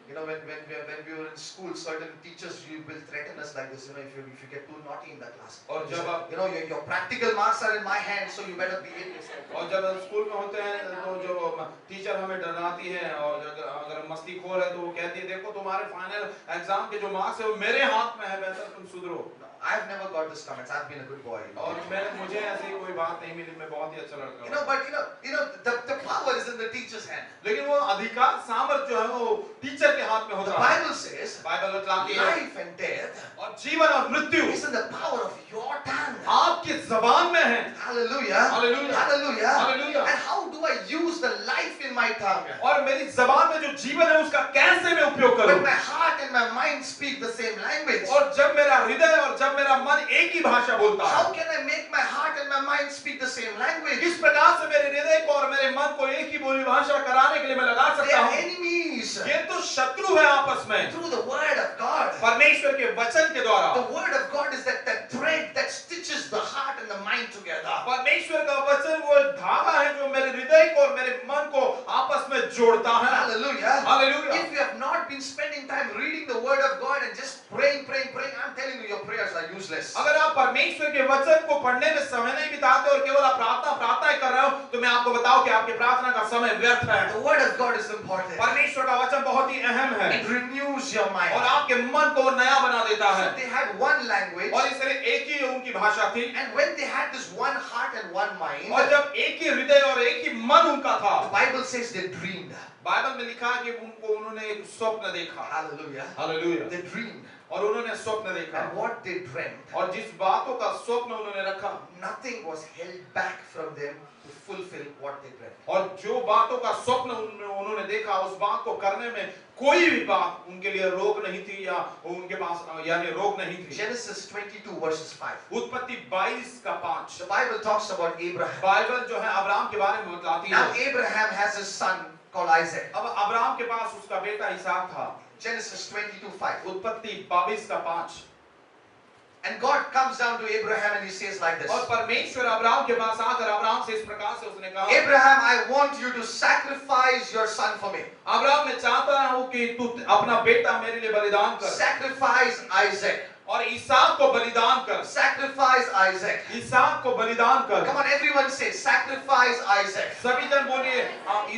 You know, when we were in school, certain teachers will threaten us like this. You know, if you get too naughty in the class, और जब आप you know, your practical marks are in my hand, so you better behave yourself. और जब हम school में होते हैं तो जो टीचर हमें डराती है और अगर हम मस्तीखोर है तो वो कहती है देखो तुम्हारे फाइनल एग्जाम के जो मार्क्स है वो मेरे हाथ में है, बेहतर तुम सुधरो। I've never got this comments. I've been a good boy. और मुझे ऐसी कोई बात नहीं मिली, मैं बहुत ही अच्छा लड़का You हूँ। know, but the power is in the teacher's hand. लेकिन वो अधिकार सामर्थ्य जो है वो टीचर के हाथ में The होता है। Bible says, बाइबल बताती है life and death और जीवन और मृत्यु is in the power of your tongue. आपकी जबान में है। Hallelujah. Hallelujah. Hallelujah. Hallelujah. And how do I use the life in my tongue? और मेरी जबान में जो जीवन है उसका कैसे मैं उपयोग करूं? When my heart and my mind speak the same language, और जब मेरा हृदय और जब मेरा मन एक ही भाषा बोलता है, how can I make my heart and my mind speak the same language? किस प्रकार से मेरे हृदय को और मेरे मन को एक ही बोली भाषा कराने के लिए मैं लगा They सकता are हूं? enemies. ये तो शत्रु है आपस में। Through the word of God. परमेश्वर के वचन के द्वारा। The word of God is that thread that stitches the heart and the mind together. परमेश्वर का वचन वो धागा है जो मेरे हृदय को और मेरे मन को आपस में जोड़ता है। Hallelujah. Hallelujah. If you have not been spending time reading the word of God and just praying, I'm telling you, your prayers are useless. अगर आप परमेश्वर के वचन को पढ़ने में समय नहीं बिताते और केवल आप प्रार्थना ही कर रहे हो तो मैं आपको बताऊं कि आपकी प्रार्थना का समय व्यर्थ है। The word of God is important. परमेश्वर का वचन बहुत ही अहम है। It renews your mind. और आपके मन को नया बना देता है। So they had one language. और इसलिए एक ही उनकी भाषा थी। And when they had this one heart and one mind, और जब एक ही हृदय और एक ही मन उनका था, the Bible says they dreamed. Bible में लिखा है कि उन्होंने एक स्वप्न देखा। Hallelujah. हालेलुया। They dreamed. और उन्होंने स्वप्न देखा। And what they dreamt, और जिस बातों का स्वप्न उन्होंने रखा, nothing was held back from them to fulfill what they dreamt. और जो बातों का स्वप्न उन्होंने देखा उस बात को करने में कोई भी बात उनके लिए रोक नहीं थी या उनके पास यानी रोक नहीं थी। Genesis 22 verses 5. उत्पत्ति 22 का 5। The Bible talks about Abraham. Bible जो है अब्राहम के बारे में बताती Now है। Abraham has his son called Isaac. अब अब्राहम के पास उसका बेटा इसहाक था। Genesis 22:5. उत्पत्ति 22 का 5। And God comes down to Abraham and he says like this. और परमेश्वर अब्राहम के पास आकर अब्राहम से इस प्रकार से उसने कहा, Abraham, I want you to sacrifice your son for me. Abraham मैं चाहता हूँ कि तू अपना बेटा मेरे लिए बलिदान कर। Sacrifice Isaac. और इसहाक को बलिदान कर। Sacrifice Isaac. इसहाक को बलिदान कर। Come on, everyone say, sacrifice Isaac. सभी जन बोलिए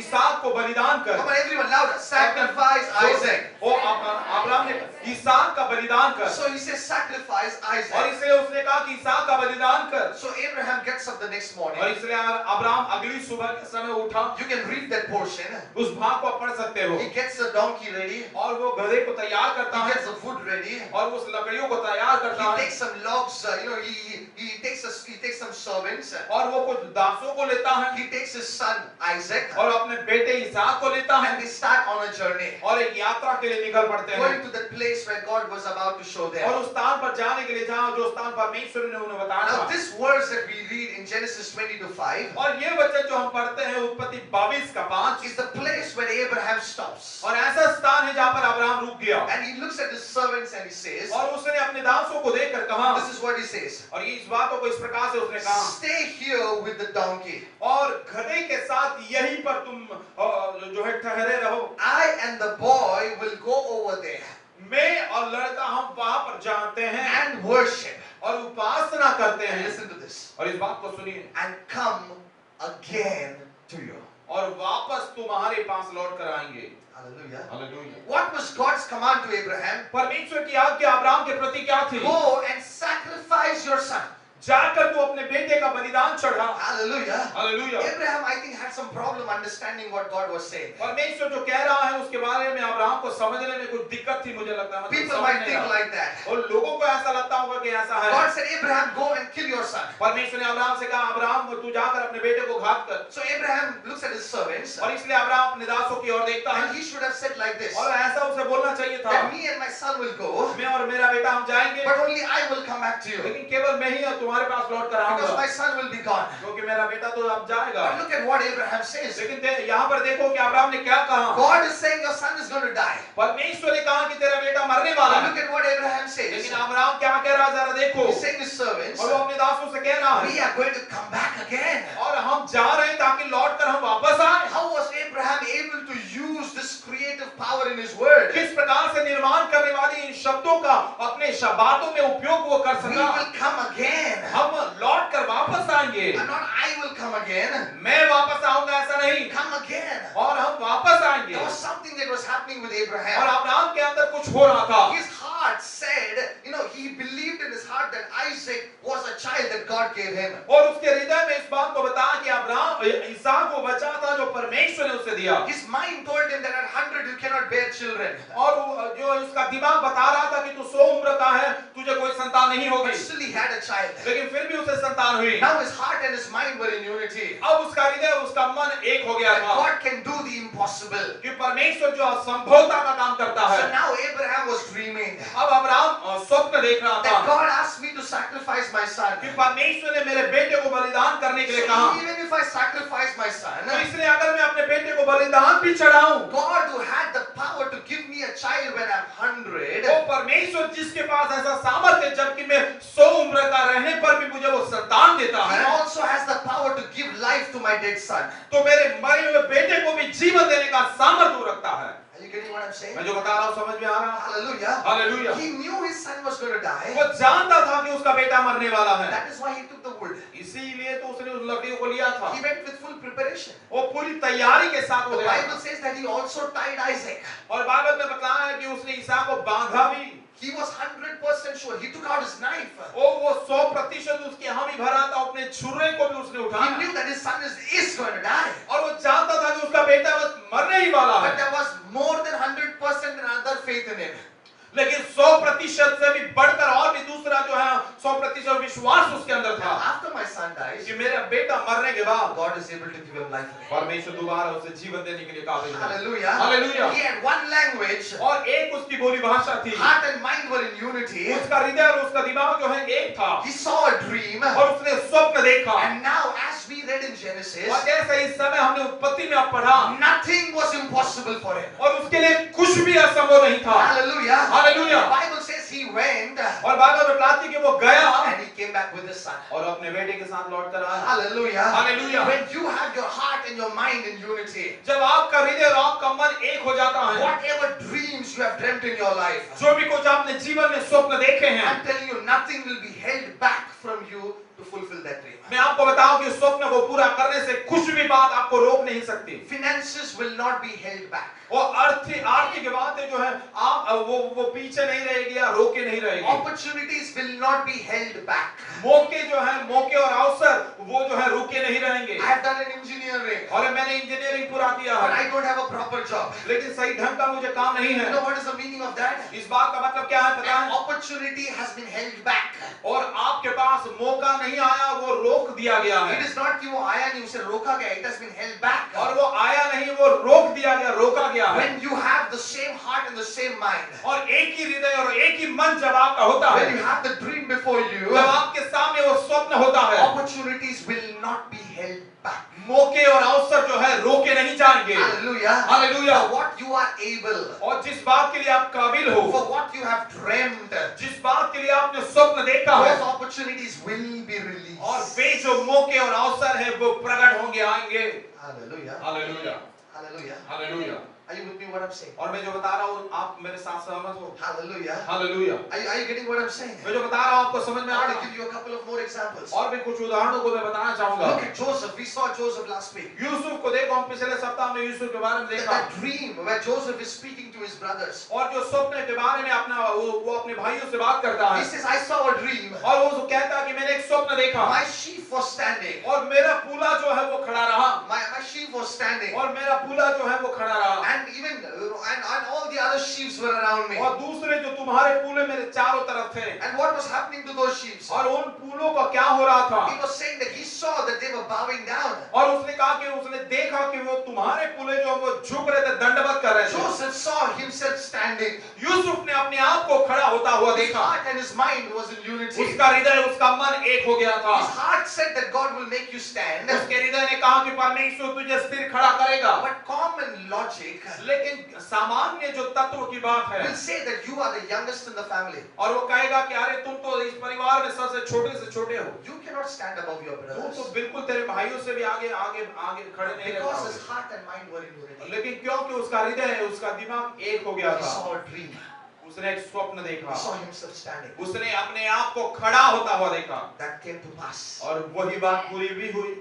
इसहाक को बलिदान कर। Come on, everyone, louder. Sacrifice Isaac. O Abraham ने इसहाक का बलिदान कर। So he says, sacrifice और Isaac. इसलिए उसने कहा कि इसहाक का बलिदान कर। So Abraham gets up the next morning. और इसलिए अब्राहम अगली सुबह के समय उठा। You can read that portion. उस भाग को आप पढ़ सकते हो। He gets the donkey ready. और वो गधे को तैयार करता He है। gets the food ready. और उस लकड़ियों को तैयार करता He है। takes some logs. He takes some servants. और वो कुछ दासों को लेता है। He takes his son Isaac. और अपने बेटे इसहाक को लेता है। And they start on a journey. और एक यात्रा के लिए निकल पड़ते हैं। Going to the place where God was about to show और them. उस स्थान पर जाने के लिए जहाँ जो स्थान परमेश्वर ने उन्हें बताया Now था। this verse that we read in Genesis 22:5 और ये वचन जो हम पढ़ते हैं उत्पत्ति 22 का 5 is the place where Abraham stops. और ऐसा स्थान है जहाँ पर अब्राहम रुक गया। And he looks at his servants and he says, और उसने अपने दासों को देखकर कहा, this is what he says. और ये इस बातों को इस प्रकार से उसने कहा, Stay here with the donkey. और गधे के साथ यहीं पर तुम जो है ठहरे रहो। I and the boy will go over there मैं और लड़का हम वहां पर जाते हैं and worship. और उपासना करते And हैं। listen to this. और इस बात को सुनिए। And come again to you. और वापस तुम्हारे पास लौट कर आएंगे। Hallelujah. Hallelujah. What was God's command to Abraham? परमेश्वर की आज्ञा अब्राहम के प्रति क्या थी? Go and sacrifice your son. जाकर तू अपने बेटे का बलिदान चढ़ा। Hallelujah. Hallelujah. Abraham, I think, had some problem understanding what God was saying. परमेश्वर जो कह रहा है उसके बारे में अब्राहम को समझने में कुछ दिक्कत थी मुझे लगता है। People might think like that. और लोगों को ऐसा लगता होगा कि ऐसा है। God said, Abraham, go and kill your son. परमेश्वर ने अब्राहम से कहा, अब्राहम तू जाकर अपने बेटे को घात कर। So Abraham looks at his servants और इसलिए अब्राहम अपने दासों की ओर देखता है। and he should have said like this, और ऐसा उसे बोलना चाहिए था, that me and my son will go, मैं और मेरा बेटा हम जाएंगे, but only I will come back to you. लेकिन केवल मैं ही और तुम्हारे पास लौट कर Because आऊंगा, my son will be gone. क्योंकि मेरा बेटा तो अब जाएगा। But look at what Abraham says. लेकिन यहाँ पर देखो कि अब्राहम ने क्या कहा। God is saying your son is going to die. परमेश्वर ने कहा कि तेरा बेटा मरने वाला But है। look at what Abraham says. लेकिन अब्राहम क्या कह रहा है जरा देखो। He's saying to his servants, और वो अपने दासों से कह रहा है, we are going to come back again. और हम जा रहे हैं ताकि लौट कर हम वापस आए। How was Abraham able to use this creative power in his word? किस दिनों का अपने शबातों में उपयोग वो कर We सका। will come again. हम लौट कर वापस आएंगे। And not I will come again. मैं वापस आऊंगा ऐसा नहीं, Come again. और हम वापस आएंगे। There was something that was happening with और Abraham. अब्राहम के अंदर कुछ हो रहा था। His heart said, he believed in his heart that Isaac was a child that God gave him. और उसके हृदय में इस बात को बताया कि अब्राहम इसहाक को बचा था जो परमेश्वर ने उसे दिया। His mind told him that at 100 you cannot bear children. और जो उसका दिमाग बता रहा था कि तू 100 उम्र का है, तुझे कोई संतान नहीं होगी। But still he had a child. लेकिन फिर भी उसे संतान हुई। Now his heart and his mind were in unity. अब उसका हृदय उसका मन एक हो गया That था God can do the impossible. कि परमेश्वर जो असंभवता का काम करता है। So now Abraham was dreaming अब अब्राहम स्वप्न देख रहा that था God asked me to sacrifice my son. कि परमेश्वर ने मेरे बेटे को बलिदान करने के लिए So कहा। even if I sacrifice my son, तो इसलिए अगर मैं अपने बेटे को बलिदान भी चढ़ाऊं, God who had the power to give me a child when I'm 100, वो परमेश्वर जिसके पास ऐसा सामर्थ्य है जबकि मैं 100 उम्र का रहने पर भी मुझे वो संतान देता He है, also has the power to give life to my dead son. तो मेरे मरे हुए बेटे को भी जीवन देने का सामर्थ्य वो रखता है। Are you getting what I'm saying? मैं जो बता रहा हूँ समझ में आ रहा है? Hallelujah. Hallelujah. He knew his son was going to die. वो जानता था कि उसका बेटा मरने वाला है, That is why he took the wood. इसीलिए तो उसने उस लकड़ी को लिया था। He went with full preparation. वो पूरी तैयारी के साथ The वो गया। Bible says that he also tied Isaac. और बाइबल में बताया है कि उसने ईसा को बांधा भी। He was 100% sure. He took out his knife. वो 100% उसकी हामी भरा था, अपने छुरे को भी उसने He उठाया knew that his son is going to die. और वो जानता था कि उसका बेटा बस मरने ही वाला But है, there was more than 100% another faith in him. लेकिन 100% से भी बढ़कर और भी दूसरा जो है 100% विश्वास उसके अंदर Now, था after my son dies, कि मेरा बेटा मरने के बाद God is able to give him life again. परमेश्वर दोबारा उसे जीवन देने के लिए काबिल है। Hallelujah. Hallelujah. He had one language. और एक उसकी बोली भाषा थी, Heart and mind were in unity. उसका हृदय और उसका दिमाग जो है एक था, He saw a dream. और उसने स्वप्न देखा। And now, as we read in Genesis, और जैसे इस समय हमने उत्पत्ति में अब पढ़ा, nothing was impossible for him. और उसके लिए कुछ भी असंभव नहीं था। Hallelujah. Hallelujah. The Bible says he went और बाइबल बताती है कि वो गया and he came back with his son. और अपने बेटे के साथ लौट कर आया। Hallelujah. Hallelujah. When you have your heart and your mind in unity, जब आपका हृदय और आपका मन एक हो जाता है, whatever dreams you have dreamt in your life, जो भी कुछ आपने जीवन में स्वप्न देखे हैं, I'm telling you, nothing will be held back from you to fulfill that dream. मैं आपको बताऊं कि स्वप्न को पूरा करने से कुछ भी बात आपको रोक नहीं सकती। Finances will not be held back. और आर्थिक बातें जो है आप वो पीछे नहीं रहेगी या रोके नहीं रहेगी। Opportunities will not be held back. मौके जो है, मौके और अवसर वो जो है रुके नहीं रहेंगे। I have done an engineering, और मैंने इंजीनियरिंग पूरा किया but है, I don't have a proper job. लेकिन सही ढंग का मुझे काम नहीं You है। know what is the meaning of that? इस बात का मतलब क्या है पता An है? opportunity has been held back. और आपके पास मौका नहीं आया, वो रोक दिया गया It है। is not कि वो आया नहीं, उसे रोका गया. It has been held back. और वो आया नहीं, वो रोक दिया गया, रोका गया है। When you have the same heart and the same mind, और एक ही हृदय और एक ही मन जब आपका होता when है, you have the dream before you, जब आपके सामने वो स्वप्न होता है, opportunities will not be held back. मौके और अवसर जो है रोके नहीं जाएंगे। Hallelujah. Hallelujah. For what you are able, और जिस बात के लिए आप काबिल हो, for what you have dreamed, जिस बात के लिए आपने स्वप्न देखा है, those opportunities will be released. और वे जो मौके और अवसर है वो प्रकट होंगे, आएंगे। Hallelujah. Hallelujah, Hallelujah. Hallelujah. Are you with me what I'm saying? और मैं जो बता रहा हूँ आप मेरे साथ सहमत हो? Hallelujah. Hallelujah. Are you getting what I'm saying? मैं जो बता रहा हूँ आपको समझ में I आ want रहा to है? give you a couple of more examples. और भी कुछ उदाहरणों को मैं बताना चाहूंगा। Look at Joseph. We saw Joseph last week. Yusuf को देखो, हम पिछले सप्ताह में यूसुफ के बारे में देखा। That dream where Joseph is speaking to his brothers. और जो स्वप्न के बारे में अपना वो अपने भाइयों से बात करता He है, says, I saw a dream. और वो कहता है कि मैंने एक स्वप्न देखा My sheep was standing. और मेरा पूला जो है वो खड़ा रहा, My sheep was standing. और मेरा पूला जो है वो खड़ा रहा, And even and all the other sheep were around me. और दूसरे जो तुम्हारे पूले मेरे चारों तरफ थे। And what was happening to those sheep? और उन पूलों का क्या हो रहा था? He was saying that he saw that they were bowing down. और उसने कहा कि उसने देखा कि वो तुम्हारे पूले जो वो झुक रहे थे, दंडवत कर रहे थे। Joseph saw himself standing. Yusuf ने अपने आप को खड़ा होता हुआ His देखा, heart and his mind was in unity. उसका हृदय उसका मन एक हो गया था। His heart said that God will make you stand. उसके हृदय ने कहा कि परमेश्वर तुझे स्थिर खड़ा करेगा। But common logic लेकिन सामान्य जो तत्व की बात है, will say that you are the youngest in the family. और वो कहेगा कि अरे तुम तो इस परिवार में सबसे छोटे हो, You cannot stand above your तुम brothers. तो बिल्कुल तेरे भाइयों से भी आगे खड़े नहीं रह Because his पाओगे। heart and mind were in unity. लेकिन क्योंकि उसका हृदय उसका दिमाग एक हो गया He था, saw a dream. उसने एक स्वप्न He देखा, saw himself standing. उसने अपने आप को खड़ा होता हुआ देखा, That came to pass. और वही बात पूरी भी हुई।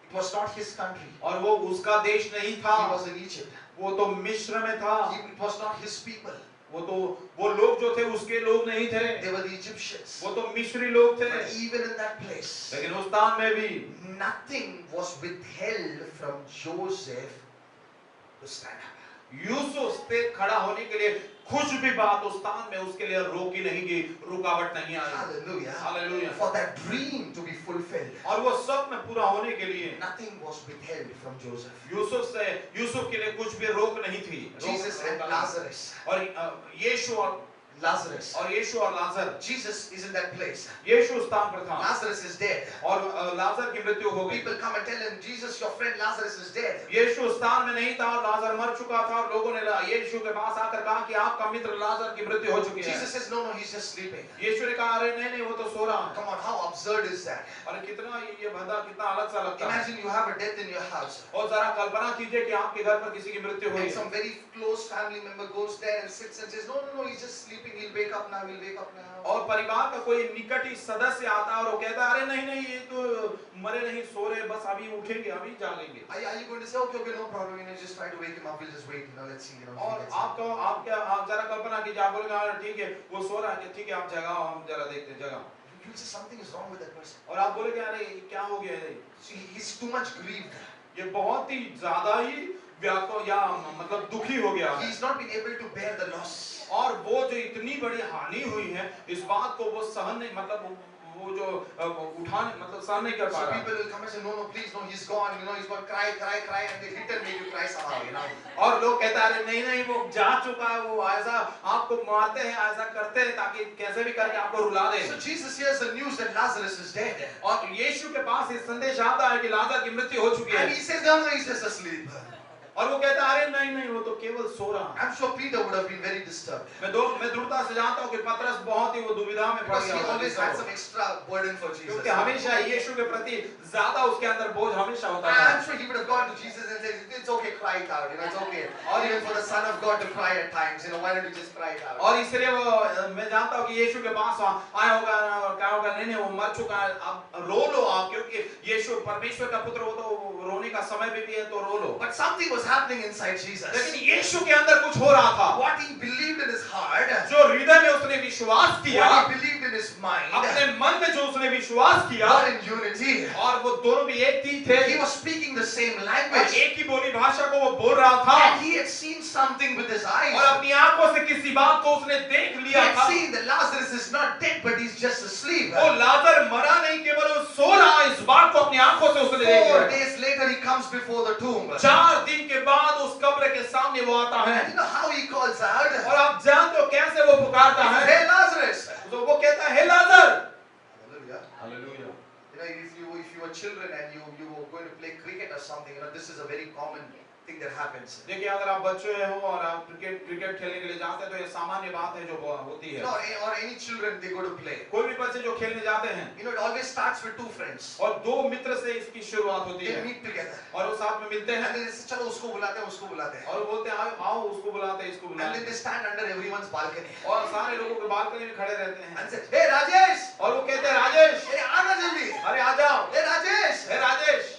It was not his country. और वो उसका देश नहीं था, He was in Egypt. वो तो मिस्र में था। It was not his people. वो लोग जो थे उसके लोग नहीं थे, They were the Egyptians. वो तो मिस्री लोग थे। But even in that place, लेकिन उस स्थान में भी nothing was withheld from Joseph to stand up. Yusuf से खड़ा होने के लिए कुछ भी बात उस स्थान में उसके लिए रोकी नहीं गई, रुकावट नहीं आई। Hallelujah. Hallelujah. For that dream to be fulfilled, और वो स्वप्न पूरा होने के लिए nothing was withheld from Joseph. Yusuf के लिए कुछ भी रोक नहीं थी। Jesus and Lazarus. और यीशु और लाजर, Jesus is in that place. यीशु उस स्थान पर था, Lazarus is dead. और लाजर की मृत्यु हो गई। People come and tell him, Jesus, your friend Lazarus is dead. यीशु उस स्थान में नहीं था और लाजर मर चुका था, और लोगों ने यीशु के पास आकर कहा कि आपका मित्र लाजर की मृत्यु हो चुकी है। Jesus says, no, he's just sleeping. यीशु ने कहा, अरे नहीं वो तो सो रहा है। Come on, how absurd is that? और कितना ये भद्दा, कितना अलग सा लगता है। Imagine you have a death in your house. और जरा कल्पना कीजिए कि आपके घर पर किसी की मृत्यु हुई And है, some very close family member goes there and sits and says, no, he's just sleeping. He'll wake up now. और परिवार का कोई निकट ही सदस्य आता है और वो कहता है, अरे नहीं ये तो मरे नहीं, सो रहे, बस अभी उठेंगे, अभी जागेंगे। Are you going to say, okay, no problem, just try to wake him up, we'll just wait, let's see, और आप जरा कल्पना कीजिए, आप बोलेंगे ठीक है वो सो रहा है, ठीक है आप जगाओ, हम जरा देखते हैं, जगाओ। You'll say something is wrong with that person. और आप बोलेंगे, अरे क्या हो गया है? See, he's too much grieved. ये बहुत ही ज्यादा ही व्याकुल या मतलब दुखी हो गया है। He's not been able to bear the loss. और वो जो इतनी बड़ी हानि हुई है, इस बात को वो सहन नहीं, मतलब वो जो उठाने मतलब सहन नहीं कर पा So रहा। people will come and say, no, please, no, he's gone, he's gone, cry, and they hit and make you cry somehow, और लोग कहते हैं, अरे नहीं वो जा चुका है, वो ऐसा आपको मारते हैं, ऐसा करते हैं ताकि कैसे भी करके आपको रुला दे। So Jesus hears the news that Lazarus is dead. और यीशु के पास ये संदेश आता है कि लाजर की मृत्यु हो चुकी है। And he says, no, he's just asleep. और वो कहता है, अरे नहीं वो तो केवल सो रहा है। I'm sure Peter would have been very disturbed. मैं दृढ़ता से जानता हूँ कि पतरस बहुत ही वो दुविधा में पड़ Because गया he होगा, always had some extra burden for Jesus. क्योंकि हमेशा यीशु के प्रति ज्यादा उसके अंदर बोझ हमेशा होता था। I'm sure he would have gone to Jesus and said, it's okay, cry it out, it's okay. Or even for the Son of God to cry at times, why don't you just cry it out? और इसलिए वो मैं जानता हूँ कि यीशु के पास आया होगा और कहा होगा, नहीं वो मर चुका है, अब रो लो आप, क्योंकि यीशु परमेश्वर का पुत्र, वो तो रोने का समय भी है, तो रो लो। But something was happening inside Jesus. लेकिन यीशु के अंदर कुछ हो रहा था। What he believed in his heart, जो हृदय में उसने विश्वास किया, what he believed in his mind, अपने मन में जो उसने विश्वास किया, God in unity, और वो दोनों भी एक ही थे, he was speaking the same और language. एक ही बोली भाषा को वो बोल रहा था, And he had seen something with his eyes. और अपनी आंखों से किसी बात को उसने देख He लिया had था। seen that Lazarus is not dead, but he's just asleep. वो लाजर मरा नहीं, केवल वो सो रहा, इस बात को अपनी आंखों से उसने देख 4 लिया। days later, he comes before the tomb. 4 दिन के बाद उस कब्र के सामने वो आता है, And you know how he calls out? और आप जानते हो कैसे वो पुकारता है? Hey, Lazarus! तो वो कहता है, हे लाजर। Hallelujah. Hallelujah. If you were children and you were going to play cricket or something, this is a very common thing that happens. देखिए, अगर आप बच्चे हो और आप क्रिकेट खेलने के लिए जाते हैं, तो ये सामान्य बात है जो होती है। Or any children, they go to play. कोई भी बच्चे जो खेलने जाते हैं, It always starts with 2 friends. और 2 मित्र से इसकी शुरुआत होती They है, meet together. और वो साथ में मिलते And हैं, then they say, चलो उसको बुलाते हैं, उसको बुलाते हैं. और वो बोलते हैं, आओ उसको बुलाते हैं, इसको And then बुलाते they हैं, stand under everyone's balcony. और सारे लोगों के बालकनी में खड़े रहते हैं, And say, hey, Rajesh! और वो कहते हैं, राजेश, Hey, आना जल्दी! अरे आ जाओ, Hey, Rajesh! Hey Rajesh.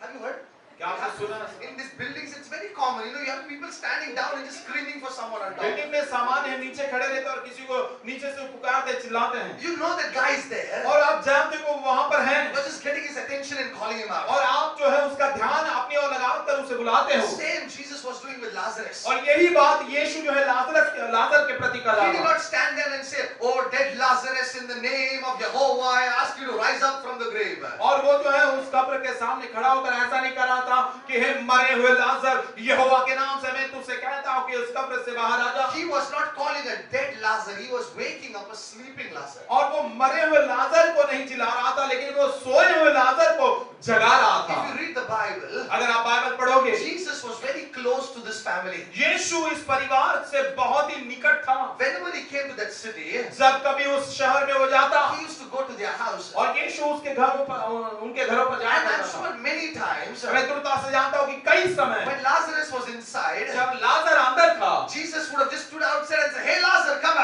Have you heard? क्या आपने सुना? In these buildings, it's very common. You have people standing down and just screaming for someone on top. Building में सामान है, नीचे खड़े रहते हैं और किसी को नीचे से पुकारते चिल्लाते हैं, You know that guy is there. और आप जानते हो वो वहां पर है, You're just getting his attention and calling him out. और आप जो है उसका ध्यान अपनी ओर लगाकर उसे बुलाते हो। Same Jesus was doing with Lazarus. और यही बात यीशु जो है लाजर के प्रति कर He रहा did था। not stand there and say, oh, dead Lazarus, in the name of Jehovah, I ask you to rise up from the grave. और वो जो है उस कब्र के सामने खड़ा होकर ऐसा नहीं कर रहा था कि हे मरे हुए लाजर, यहोवा के नाम से मैं तुझसे कहता हूं कि उस कब्र से बाहर आ जा। He was not calling a dead Lazarus. He was waking up a sleeping Lazarus. और वो मरे हुए लाजर को नहीं चिल्ला रहा था, लेकिन वो सोए हुए लाजर को जगा रहा था। If you read the Bible, अगर आप बाइबल पढ़ोगे, Jesus was very close to this family. यीशु इस परिवार से बहुत ही निकट था। Whenever he came to that city, जब कभी उस शहर में वो जाता, he used to go to their house. और यीशु उसके घरों पर उनके घरों पर जाया And I'm करता था। sure many times, मैं दृढ़ता से जानता हूं कि कई समय when Lazarus was inside, जब लाजर अंदर था, Jesus would have just stood outside and said, hey, Lazarus, come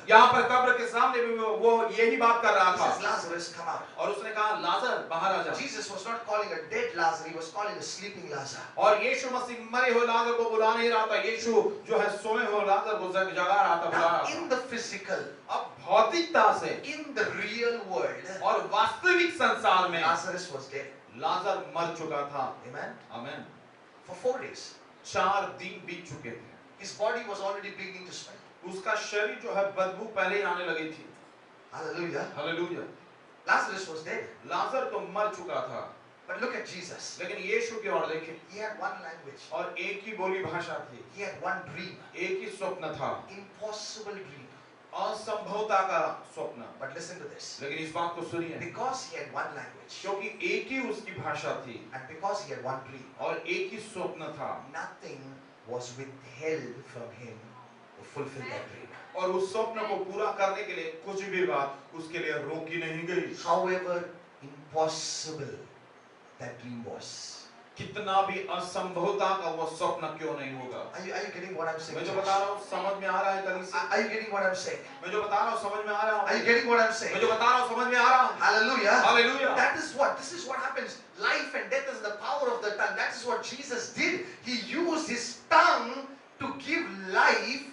यहाँ पर कब्र के सामने भी वो यही बात कर रहा He था says, Lazarus, come out. और उसने कहा लाजर बाहर आ जा। Jesus was not calling a dead Lazarus, he was calling a sleeping Lazarus. और यीशु मसीह मरे हुए लाजर को बुला नहीं रहा था, यीशु जो है सोए हुए लाजर को जगा रहा था, बुला रहा Now, in था। the physical, अब भौतिकता से in the real world, और वास्तविक संसार में Lazarus was dead. लाजर मर चुका था। Amen. आमीन। For 4 days. 4 दिन बीत चुके थे। His body was already beginning to smell. उसका शरीर जो है बदबू पहले ही आने लगी थी। Hallelujah. Hallelujah. Lazarus was dead. लाजर तो मर चुका था, But look at Jesus. लेकिन यीशु की ओर देखें He had one language. और एक ही बोली भाषा थी, He had one dream. एक ही स्वप्न था, Impossible dream. असंभवता का स्वप्न। But listen to this. लेकिन इस बात को सुनिए, Because he had one language क्योंकि एक ही उसकी भाषा थी and because he had one dream, और एक ही स्वप्न था nothing was withheld from him to fulfill that dream. और उस स्वप्न को पूरा करने के लिए कुछ भी बात उसके लिए रोकी नहीं गई। However impossible that dream was. कितना भी असंभवता का वो स्वप्न क्यों नहीं होगा। Are you getting what I'm saying? मैं जो church? बता रहा हूँ समझ में आ रहा है कलीसिया? Are you getting what I'm saying? मैं जो बता रहा हूँ समझ में आ रहा Are you है? getting what I'm मैं saying? जो बता रहा हूँ समझ में आ रहा है? Hallelujah. Hallelujah. This is what happens. Life and death is the power of the tongue. That is what Jesus did. He used his tongue to give life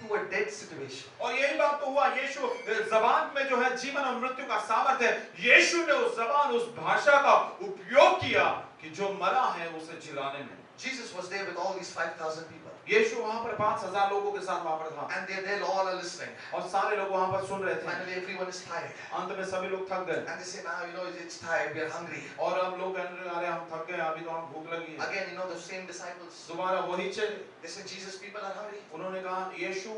to a dead situation. और यही बात तो हुआ, यीशु जबान में जो है जीवन और मृत्यु का सामर्थ्य है, यीशु ने उस जबान उस भाषा का उपयोग किया कि जो मरा है उसे जिलाने में। Jesus was there with all these 5,000 people. यीशु वहां पर 5,000 लोगों के साथ वहां पर था And they all are listening. और सारे लोग वहां पर सुन रहे थे। Finally, everyone is tired. अंत में सभी लोग थक गए And they say, now, it's tired. We are hungry. और अब लोग कहने लगे अरे हम थक गए, अभी तो हम भूख लगी है। Again, the same disciples. दोबारा वही चले, They said, Jesus, people are hungry. उन्होंने कहा यीशु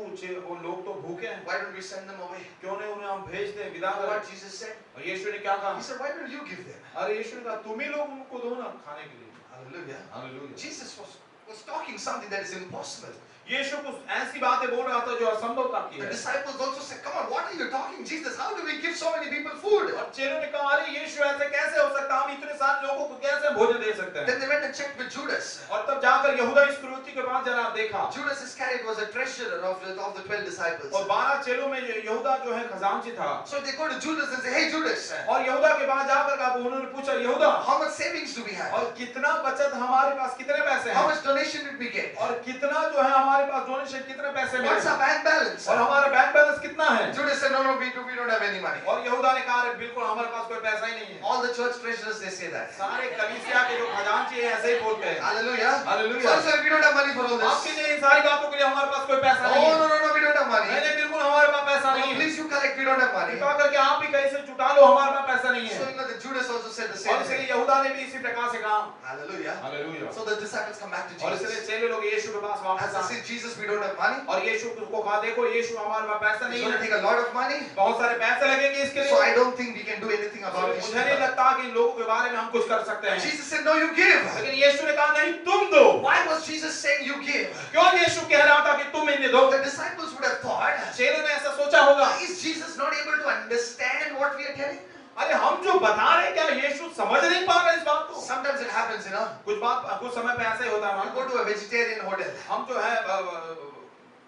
वो लोग तो भूखे हैं, Why don't we send them away? क्यों नहीं उन्हें हम भेज दें, विदा You know करें। what Jesus said? और यीशु ने क्या कहा? He said, why don't you give them? अरे यीशु ने कहा तुम ही लोग उनको दो ना खाने के लिए। Hallelujah. Hallelujah. Jesus was talking something that is impossible. यीशु कुछ ऐसी बातें बोल रहा था जो असंभवता की The है। disciples also said, come on, what are you talking, Jesus? How do we give so many people food? और चेलों ने कहा अरे यीशु ऐसे कैसे हो सकता है, हम इतने सारे लोगों को कैसे भोजन दे सकते हैं। Then they went and checked with Judas. और तब जाकर यहूदा इस्करियोती के पास जरा देखा Judas Iscariot was a treasurer of the 12 disciples. और 12 चेलों में यहूदा जो है खजांची था। So they go to Judas and say, hey Judas, और यहूदा के पास जाकर उन्होंने पूछा यहूदा how much savings do we have? और कितना बचत हमारे पास, कितने पैसे How हैं much donation did we get? और कितना जो है हमारे पास डोनेशन, कितने पैसे मिले What's our bank balance? और हमारा बैंक बैलेंस कितना है। Judas said, no, we don't have any money. और यहूदा ने कहा अरे बिल्कुल हमारे पास कोई पैसा ही नहीं है। All the church treasurers, they say that. सारे कलीसिया के जो खजांची हैं ऐसे ही बोलते हैं। Hallelujah. Hallelujah. So we don't have money for all this. आपकी नहीं, इन सारी बातों के लिए हमारे पास कोई पैसा नहीं Oh, है। no, we don't have money. नहीं नहीं बिल्कुल हमारे पास पैसा नहीं No, है। please you collect, we don't have money. कृपा करके आप ही कहीं से जुटा लो, हमारे पास पैसा नहीं So है। the Judas also said the और same इसलिए thing. यहूदा ने भी इसी प्रकार से कहा। Hallelujah. Hallelujah. So the disciples come back to और इसलिए Jesus. चेले लोग यीशु के पास As वापस they आए say, Jesus, we don't have money. और यीशु को कहा देखो यीशु हमारे पास पैसा It's नहीं going to है, take a lot of money. बहुत सारे पैसे लगेंगे इसके So I लिए। don't think we can do anything about it. मुझे नहीं लगता कि इन लोगों के बारे में हम कुछ कर सकते हैं। Jesus said, no, you give. लेकिन यीशु ने कहा नहीं तुम दो। Why was Jesus saying you give? क्यों यीशु कह रहा था कि तुम इन्हें दो? The disciples would have thought, चेलों ने ऐसा सोचा होगा is Jesus not able to understand what we are telling? अरे हम जो बता रहे हैं क्या यीशु समझ नहीं पा रहे इस बात को? Sometimes it happens, कुछ समय पे ऐसा ही होता है You go हमारे। to a vegetarian hotel हम जो है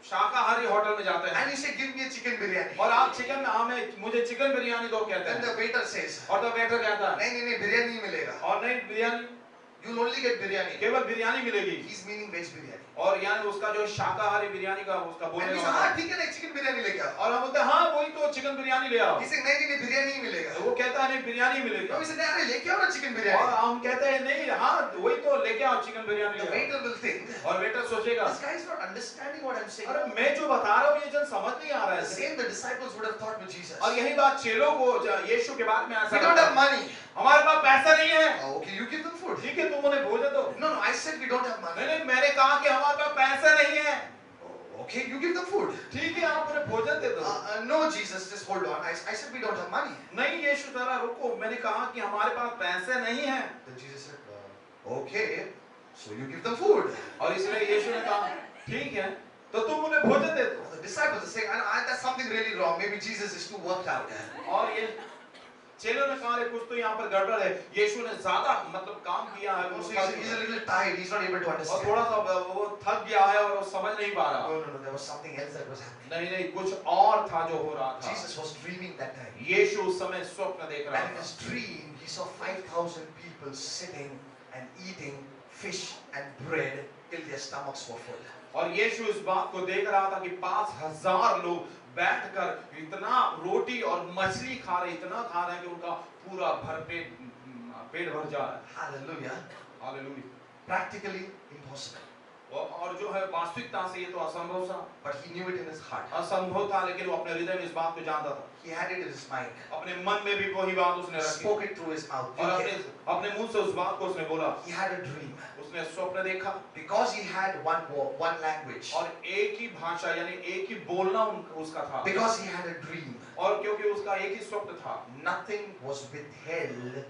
शाकाहारी होटल में जाते हैं and you say, give me a chicken biryani. और आप चिकन मुझे चिकन बिरयानी दो कहते Then हैं the waiter says, और तो वेटर कहता है नहीं, biryani नहीं मिलेगा. और नहीं biryani, You'll only get biryani. केवल बिरयानी मिलेगी। He's meaning veg biryani. और यानी उसका जो शाकाहारी बिरयानी का उसका And बोलने we say, का हाँ ठीक है ना, chicken biryani लेके आओ. और हम बोलते हैं हाँ वही तो चिकन बिरयानी ले आओ। He said, नहीं, biryani ही मिलेगा. वो कहता है नहीं बिरयानी तो मिलेगा we said, नहीं, अरे लेके आओ ना chicken और biryani. हम कहते हैं नहीं हाँ वही तो लेके आओ चिकन बिरयानी The ले आओ। waiter will think, और वेटर सोचेगा this guy is not understanding what I'm saying. अरे मैं जो बता रहा हूँ ये जन समझ नहीं आ रहा The है। same the disciples would have thought with Jesus. और यही बात चेलों को यीशु के बारे में ऐसा We don't लगता have है। money. हमारे पास पैसा नहीं है। Oh, okay, you give them food. ठीक है तुम उन्हें भोजन दो। No, I said we don't have money. नहीं मैंने कहा कि हमारे पास पैसा नहीं है। Oh, okay, you give them food. ठीक है आप उन्हें भोजन दे दो। No, Jesus, just hold on. I said we don't have money. नहीं यीशु जरा रुको, मैंने कहा कि हमारे पास पैसे नहीं है। Then Jesus said, okay, so you give them food. और इसलिए यीशु ने कहा ठीक है तो तुम उन्हें भोजन दे दो। The disciples are saying, that's something really wrong. Maybe Jesus is too worked out. और ये चेलों ने कहा कुछ तो यहाँ पर गड़बड़ है। यीशु ने ज्यादा मतलब काम किया है, वो So थक he's गया। a little tired. He's not able to और understand. थोड़ा सा वो थक गया है और वो समझ नहीं पा रहा। No. There was something else that was happening. नहीं नहीं, कुछ और था जो हो रहा था। Jesus was dreaming that time. यीशु उस समय स्वप्न देख रहा And in था। his dream, he saw 5,000 people sitting and eating fish and bread till their stomachs were full. और यीशु इस बात को देख रहा था कि 5,000 लोग बैठकर इतना रोटी और मछली खा रहे, इतना खा रहे हैं कि उनका पूरा पेट भर जा रहा है। Hallelujah. हालेलुया। Practically impossible. और जो है वास्तविकता से ये तो असंभव था। But he knew it in his heart. असंभव था, लेकिन वो अपने हृदय में इस बात को जानता था। He had it in his mind. अपने मन में भी वही बात उसने He रखी spoke it through his mouth. और अपने मुंह से उस बात को उसने बोला। He had a dream. उसने स्वप्न देखा Because he had one language. और एक ही भाषा यानी एक ही बोलना उसका था। Because he had a dream. और क्योंकि उसका एक ही स्वप्न था, Nothing was withheld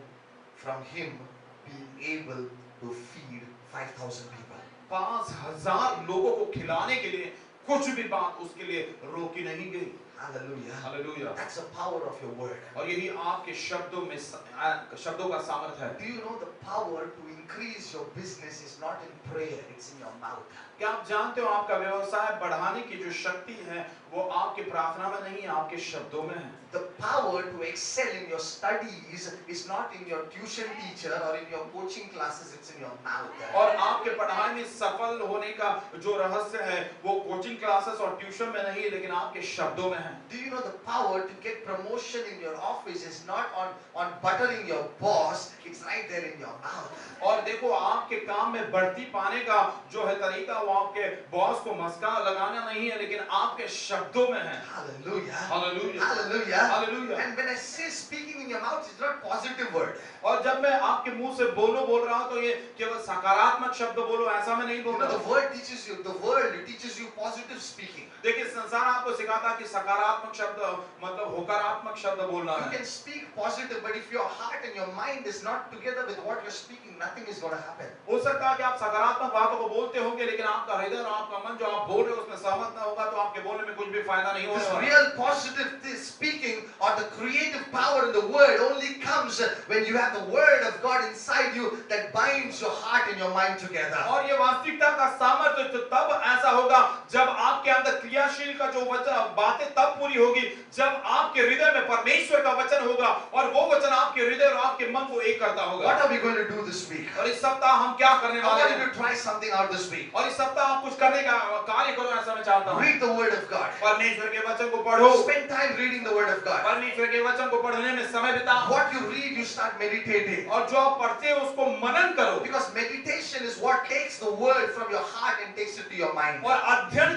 from him being able to feed 5,000 people. 5,000 लोगों को खिलाने के लिए कुछ भी बात उसके लिए रोकी नहीं गई। Hallelujah. Hallelujah. That's the power of your word. और यही आपके शब्दों में शब्दों का सामर्थ्य है। Do you know the power to increase your business is not in prayer, it's in your mouth. क्या आप जानते हो आपका व्यवसाय बढ़ाने की जो शक्ति है वो आपके प्रार्थना में नहीं है, आपके शब्दों में है। The power to excel in your studies is not in your tuition teacher or in your coaching classes, it's in your mouth. और आपके पढ़ाई में सफल होने का जो रहस्य है वो कोचिंग क्लासेस और ट्यूशन में नहीं है, लेकिन आपके शब्दों में है। Do you know the power to get promotion in your office is not on buttering your boss, it's right there in your mouth. और देखो आपके काम में बढ़ती पाने का जो है तरीका वो आपके बॉस को मस्का लगाना नहीं है, लेकिन आपके शब्दों में है। Hallelujah. Hallelujah. Hallelujah. Hallelujah. And when I say speaking in your mouth, it's not positive word. और जब मैं आपके मुंह से बोल रहा हूं तो ये केवल सकारात्मक शब्द बोलो ऐसा मैं नहीं बोल You know, रहा the हूं। word teaches you, the world teaches you positive speaking. देखिए संसार आपको सिखाता है कि सकारात्मक शब्द मतलब होकारात्मक शब्द बोलना You है। can speak positive, but if your heart and your mind is not together with what you're speaking, nothing is going to happen. हो सकता है कि आप सकारात्मक बातों को बोलते होंगे, लेकिन आपका हृदय और आपका मन जो आप बोल रहे हो उसमें सहमत ना होगा तो आपके बोलने में कुछ भी फायदा नहीं This होगा। real positive speaking or the creative power in the word only comes when you have the word of God inside you that binds your heart and your mind together. और ये वास्तविकता का सामर्थ्य तो तब ऐसा होगा जब आपके अंदर क्रियाशील का जो वचन बातें तब पूरी होगी जब आपके हृदय में परमेश्वर का वचन होगा और वो वचन आपके हृदय और आपके मन को एक करता होगा। What are we going to do this week? और इस सप्ताह हम क्या करने I वाले want you हैं? to try something out this week. और इस सप्ताह आप कुछ करने का कार्य करो ऐसा मैं चाहता हूँ। Read the word of God. परमेश्वर के वचन को पढ़ो। Spend time reading the word of God. परमेश्वर के वचन को पढ़ने में समय बिताओ। What you read, you start meditating. और जो आप पढ़ते हो उसको मनन करो। Because meditation is what takes the word from your heart and takes it to your mind. और अध्ययन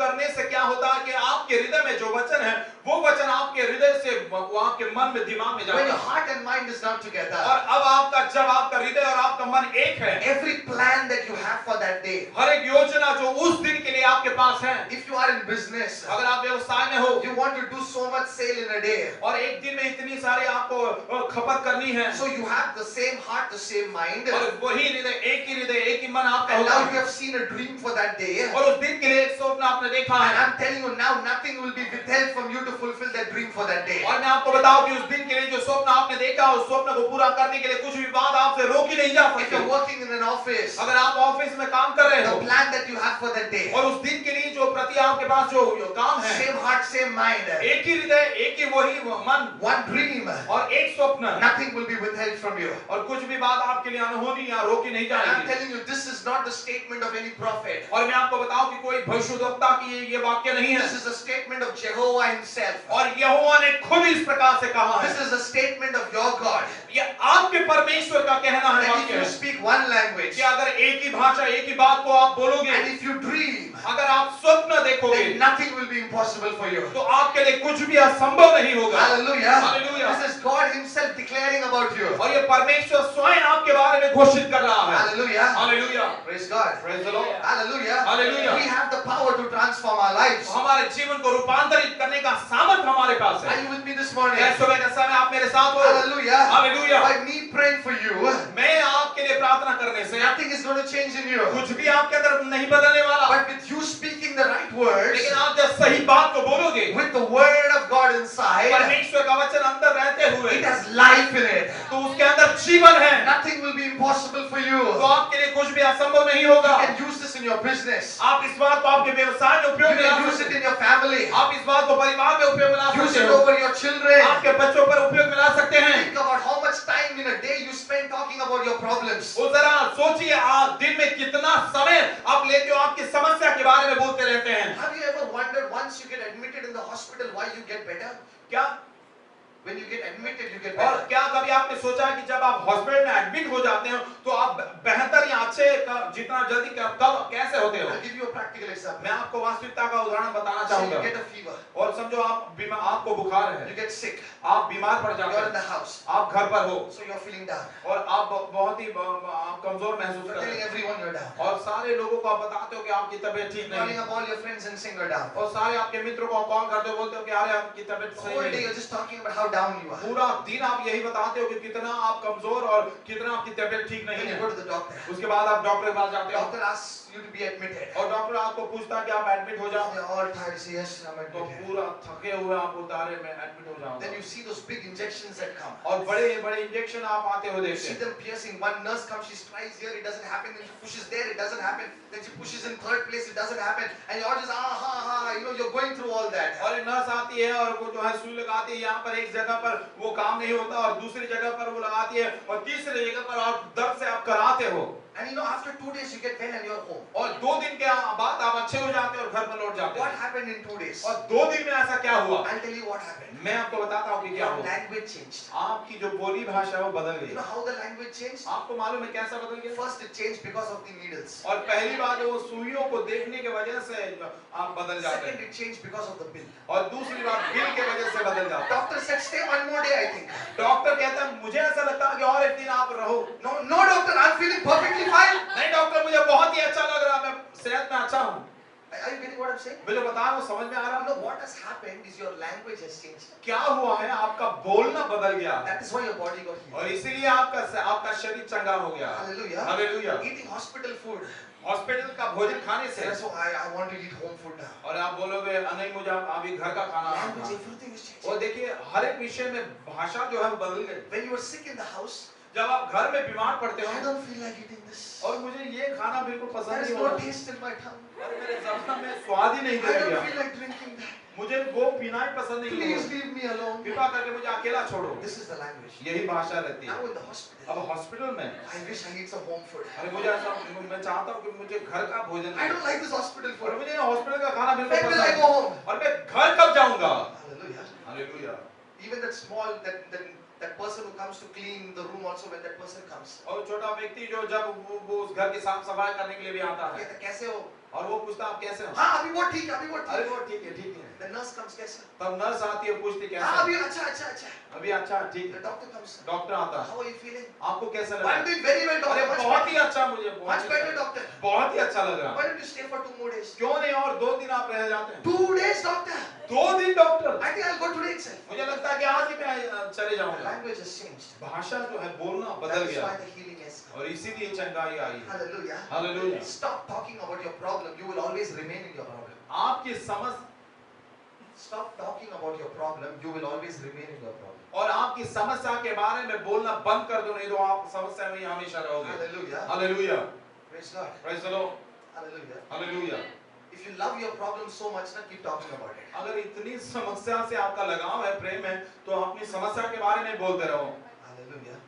करने से क्या होता है कि आपके हृदय में जो वचन है वो वचन आपके हृदय से वो आपके मन में दिमाग में जाता When है। your heart and mind is not together, और अब जब आपका हृदय और आपका मन एक है, every plan that you have for that day, हर एक योजना जो उस दिन के लिए आपके पास है, if you are in business, अगर आप व्यवसाय में हो you want to do so much sale in a day, और एक दिन में इतनी सारी आपको खपत करनी है, so you have the same heart, the same mind, और वही हृदय एक ही मन आपका and now you होगा, have seen a dream for that day, और उस दिन के लिए एक स्वप्न आपने देखा and है, I'm telling you now, nothing will be withheld from you to fulfill that dream for that day. और मैं आपको बताऊं कि उस दिन के लिए जो स्वप्न आपने देखा उस स्वप्न को पूरा करने के लिए कुछ भी बात आपसे रोकी नहीं जा If you're सकती। working in an office, अगर आप ऑफिस में काम कर रहे the हो plan that you have for that day, और उस दिन के लिए जो प्रति आपके पास जो काम है, same heart, same mind, एक ही हृदय एक ही वही मन one dream, और एक स्वप्न, nothing will be withheld from you. और कुछ भी बात आपके लिए अनहोनी या रोकी नहीं And I'm जाएगी। telling you, this is not the statement of any prophet. और मैं आपको बताऊं कि कोई भविष्यद्वक्ता की ये वाक्य नहीं है, This is a statement of Jehovah himself. और यहोवा ने खुद इस प्रकार से कहा है। This is a statement of your God. ये आपके परमेश्वर का कहना है That if वाक्य you है speak one language, कि अगर एक ही भाषा एक ही बात को आप बोलोगे, and if you dream, अगर आप स्वप्न देखोगे, then nothing will be impossible for you. तो आपके लिए कुछ भी असंभव नहीं होगा। Hallelujah. Hallelujah. This is God himself declaring about you. और ये परमेश्वर स्वयं आपके बारे में घोषित कर रहा है। Hallelujah. Hallelujah. Praise God. Praise the Lord। Hallelujah. Hallelujah. We have the power to transform our lives. हमारे जीवन को रूपांतरित करने का सामर्थ्य हमारे पास Are है। you with me this morning? क्या सुबह के समय आप मेरे साथ हो? Hallelujah. Hallelujah। By me praying for you, मैं आपके आपके लिए प्रार्थना करने से nothing is going to change in you. कुछ भी आपके अंदर नहीं बदलने वाला। But with you speaking the right words, लेकिन आप जब सही बात को बोलोगे, with the word of God inside, परमेश्वर का वचन अंदर रहते हुए, it has life in it. तो उसके अंदर जीवन है। Nothing will be impossible for you. तो आपके लिए कुछ भी असंभव नहीं होगा। You can use this in your business. आप इस बात को आपके व्यवसाय में You उपयोग में ला can use सकते it हैं। in your family. आप इस बात को परिवार में उपयोग में ला Use सकते it हो। over your children. आपके बच्चों पर उपयोग में ला सकते हैं। Think about how much time in a day you spend talking about your problems. वो जरा सोचिए, आप दिन में कितना समय आप लेते हो आपकी समस्या के बारे में बोलते रहते हैं। Have you ever wondered once you get admitted in the hospital why you get better? क्या When you get admitted, you get और better. क्या कभी आपने सोचा है कि जब आप हॉस्पिटल में एडमिट हो जाते हो तो आप बेहतर या अच्छे जितना जल्दी कब कैसे होते हो? I'll give you a practical example. मैं आपको वास्तविकता का उदाहरण बताना Say you चाहूंगा। get a fever, और समझो आपको बुखार you है, get sick, आप बीमार पड़ जाते you're in हो, the house, आप घर पर हो so you're feeling down. और आप बहुत ही आप कमजोर महसूस You're कर रहे telling हो everyone you're down. और सारे लोगों को आप बताते हो कि आपकी तबीयत ठीक नहीं Calling है up all your friends and saying you're down. और सारे आपके मित्रों को कॉल करते हो, बोलते हो कि अरे आपकी तबीयत The सही whole नहीं day है। you're just talking about how down you are. पूरा दिन आप यही बताते हो कि कितना आप कमजोर और कितना आपकी तबीयत ठीक नहीं Then you है। go to the doctor. उसके बाद आप डॉक्टर के पास जाते हो Doctor asks you to be admitted. और डॉक्टर आपको पूछता है कि आप एडमिट हो जाओ। You're all tired. Say yes, I'm तो admitted. पूरा थके हुए आप उतारे में एडमिट हो Then जाओ you see those big injections that come. और बड़े बड़े इंजेक्शन आप आते हुए You देखते see हैं। them piercing. One nurse comes, she tries here, it doesn't happen. Then she pushes there, it doesn't happen. Then she pushes in third place, it doesn't happen. And you're just you're going through all that. और एक nurse आती है और वो जो है सुई लगाती है, यहाँ पर एक जगह पर वो काम नहीं होता और दूसरी जगह पर वो लगाती है और तीसरी जगह पर और दर्द से आप कराते हो And after 2 days you get well and you're home. और 2 दिन के बाद आप अच्छे हो जाते हैं और घर पर लौट जाते What हैं। happened in 2 days? और 2 दिन में ऐसा क्या हुआ? I'll tell you what happened. मैं आपको बताता हूँ कि क्या Your हुआ। language changed. आपकी जो बोली भाषा है वो बदल You गई। know how the language changed? आपको मालूम है कैसा बदल गया? First it changed because of the needles. और पहली बात वो सुइयों को देखने की वजह से आप बदल जाते Second हैं it changed because of the bill. और दूसरी बात बिल के वजह से बदल जाते हैं। Doctor said stay one more day I think. Doctor कहता है मुझे ऐसा लगता है कि और एक दिन आप रहो। No doctor, I'm feeling perfectly fine. नहीं डॉक्टर मुझे बहुत ही अच्छा लग रहा है, मैं सेहत में अच्छा हूँ। Are you getting what I'm saying? मैं जो बता रहा हूँ समझ में आ रहा No, है? what has happened is your language has changed. क्या हुआ है? आपका बोलना बदल गया That is why your body got healed. और इसीलिए आपका शरीर चंगा हो गया। Hallelujah. Hallelujah. Eating hospital food. Hospital का भोजन खाने से That's why I want to eat home food now. और आप बोलोगे नहीं मुझे अभी घर का खाना Language, खाना। everything is changed. और देखिए हर एक विषय में भाषा जो है वो बदल गई। When you are sick in the house, जब आप घर में बीमार पड़ते I हो don't feel like eating this. और मुझे ये खाना बिल्कुल पसंद There is नहीं no हो taste in my tongue. और मेरे ज़बान में स्वाद ही नहीं I don't गया। feel like drinking that. मुझे वो पीना ही पसंद नहीं Please हो। leave me alone. कृपा करके मुझे अकेला छोड़ो। This is the language. यही भाषा रहती है। Now in the hospital, अब हॉस्पिटल में I wish I eat some home food. अरे मुझे ऐसा मैं चाहता हूँ कि मुझे घर का भोजन I don't like this hospital और food. मुझे हॉस्पिटल का खाना बिल्कुल When will I पसंद go नहीं। home? और मैं घर कब जाऊंगा? Hallelujah. Hallelujah. Even that small, that person who comes to clean the room also, when that person comes, और छोटा व्यक्ति जो जब वो उस घर की साफ सफाई करने के लिए भी आता है कहता कैसे हो? और वो पूछता आप कैसे हो? हाँ अभी वो ठीक है, अभी वो अरे ठीक वो है. ठीक है ठीक है। The nurse comes कैसे? तब नर्स आती है पूछती कैसे हाँ हो? अभी अच्छा अच्छा अच्छा. अभी अच्छा ठीक The है। doctor comes. डॉक्टर आता है। How are you feeling? आपको कैसा लग I'm रहा है? doing very well, अरे doctor. बहुत ही अच्छा मुझे Much better, doctor. बहुत ही अच्छा लग रहा Why है। don't you stay for 2 more days? क्यों नहीं और 2 दिन आप रह जाते हैं? 2 days, doctor. 2 दिन doctor. I think I'll go today itself. मुझे लगता है कि आज ही मैं चले The जाऊंगा। language has changed. भाषा जो है बोलना That बदल is गया why the healing has come. और इसीलिए चंगाई आई है। Hallelujah. Hallelujah. Stop talking about your problem. You will always remain in your problem. आपकी समझ Stop talking about your problem. You will always remain in your problem. और आपकी समस्या के बारे में बोलना बंद कर दो, नहीं तो आप समस्या में ही हमेशा रहोगे। Hallelujah. Hallelujah. Praise God. Praise the Lord. Hallelujah. Hallelujah. If you love your problem so much, now keep talking about it. अगर इतनी समस्या से आपका लगाव है, प्रेम है, तो अपनी समस्या के बारे में बोलते रहो। Hallelujah.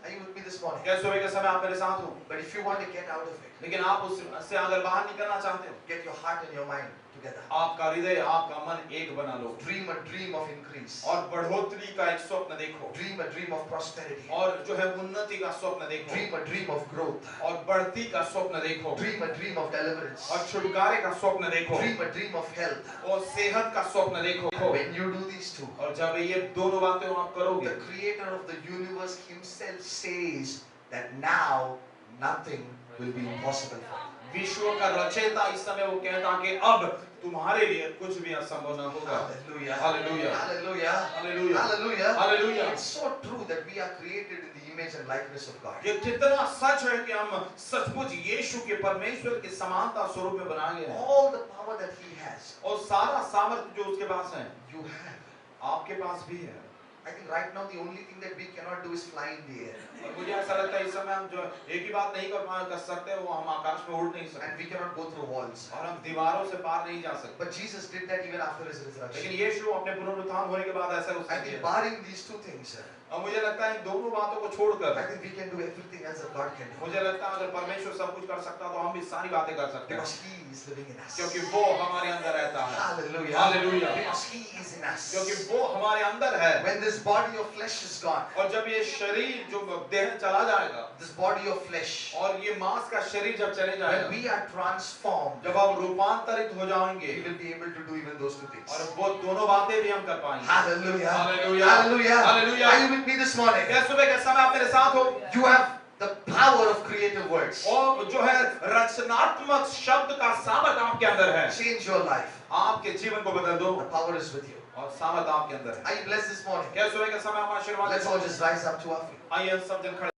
Are you with me this morning? क्या सुबह के समय आप मेरे साथ हो? But if you want to get out of it, लेकिन आप उससे अगर बाहर निकलना चाहते हो, get your heart and your mind together. आपका हृदय आपका मन एक बना लो Dream a dream of increase. और बढ़ोतरी का एक स्वप्न देखो Dream a dream of prosperity. और जो है उन्नति का स्वप्न देखो Dream a dream of growth. और बढ़ती का स्वप्न देखो Dream a dream of deliverance. और छुटकारे का स्वप्न देखो Dream a dream of health. और सेहत का स्वप्न देखो। When you do these two, और जब ये दोनों बातें आप करोगे, the creator of the universe himself says that now nothing will be impossible for you. विश्व का रचयिता इस समय वो कहता कि अब तुम्हारे लिए कुछ भी असंभव न होगा। Hallelujah. Hallelujah. Hallelujah. Hallelujah. Hallelujah. Hallelujah. It's so true that we are created in the image and likeness of God. ये कितना सच है कि हम सचमुच यीशु के परमेश्वर की समानता स्वरूप में बनाए गए हैं All the power that He has, और सारा सामर्थ्य जो उसके पास है you have. आपके पास भी है। I think right now the only thing that we cannot do is fly in the air. और मुझे ऐसा लगता है इस समय हम जो एक ही बात नहीं कर सकते वो हम आकाश में उड़ नहीं And सकते we cannot go through walls. और हम दीवारों से पार नहीं जा सकते। But Jesus did that even after His resurrection. लेकिन यीशु अपने पुनरुत्थान होने के बाद ऐसा I उसने think किया। barring these two things, और मुझे लगता है इन दोनों बातों को I छोड़कर think we can do everything else that God can do. मुझे लगता है अगर परमेश्वर सब कुछ कर सकता तो हम भी सारी बातें कर सकते हैं Because He is living in us. क्योंकि वो हमारे अंदर रहता है। Hallelujah. Hallelujah. Because He is in us. क्योंकि वो हमारे अंदर है। When this body of flesh is gone, और जब ये शरीर जो देह चला जाएगा this body of flesh, और ये मांस का शरीर जब चले when जाएगा we are transformed, जब हम रूपांतरित हो जाएंगे we will be able to do even those two things. और वो दोनों बातें भी हम कर पाएंगे। Hallelujah. Hallelujah. Hallelujah. Hallelujah. Are you with me this morning? क्या सुबह के समय आप मेरे साथ हो? You have the power of creative words. और जो है रचनात्मक शब्द का सामर्थ आपके अंदर है। Change your life. आपके जीवन को बदल दो The power is with you. और सामर्थ आपके अंदर है। Are you blessed this morning? क्या सुबह के समय आप आशीर्वाद Let's all just rise up to our feet. आइए हम सब जन खड़े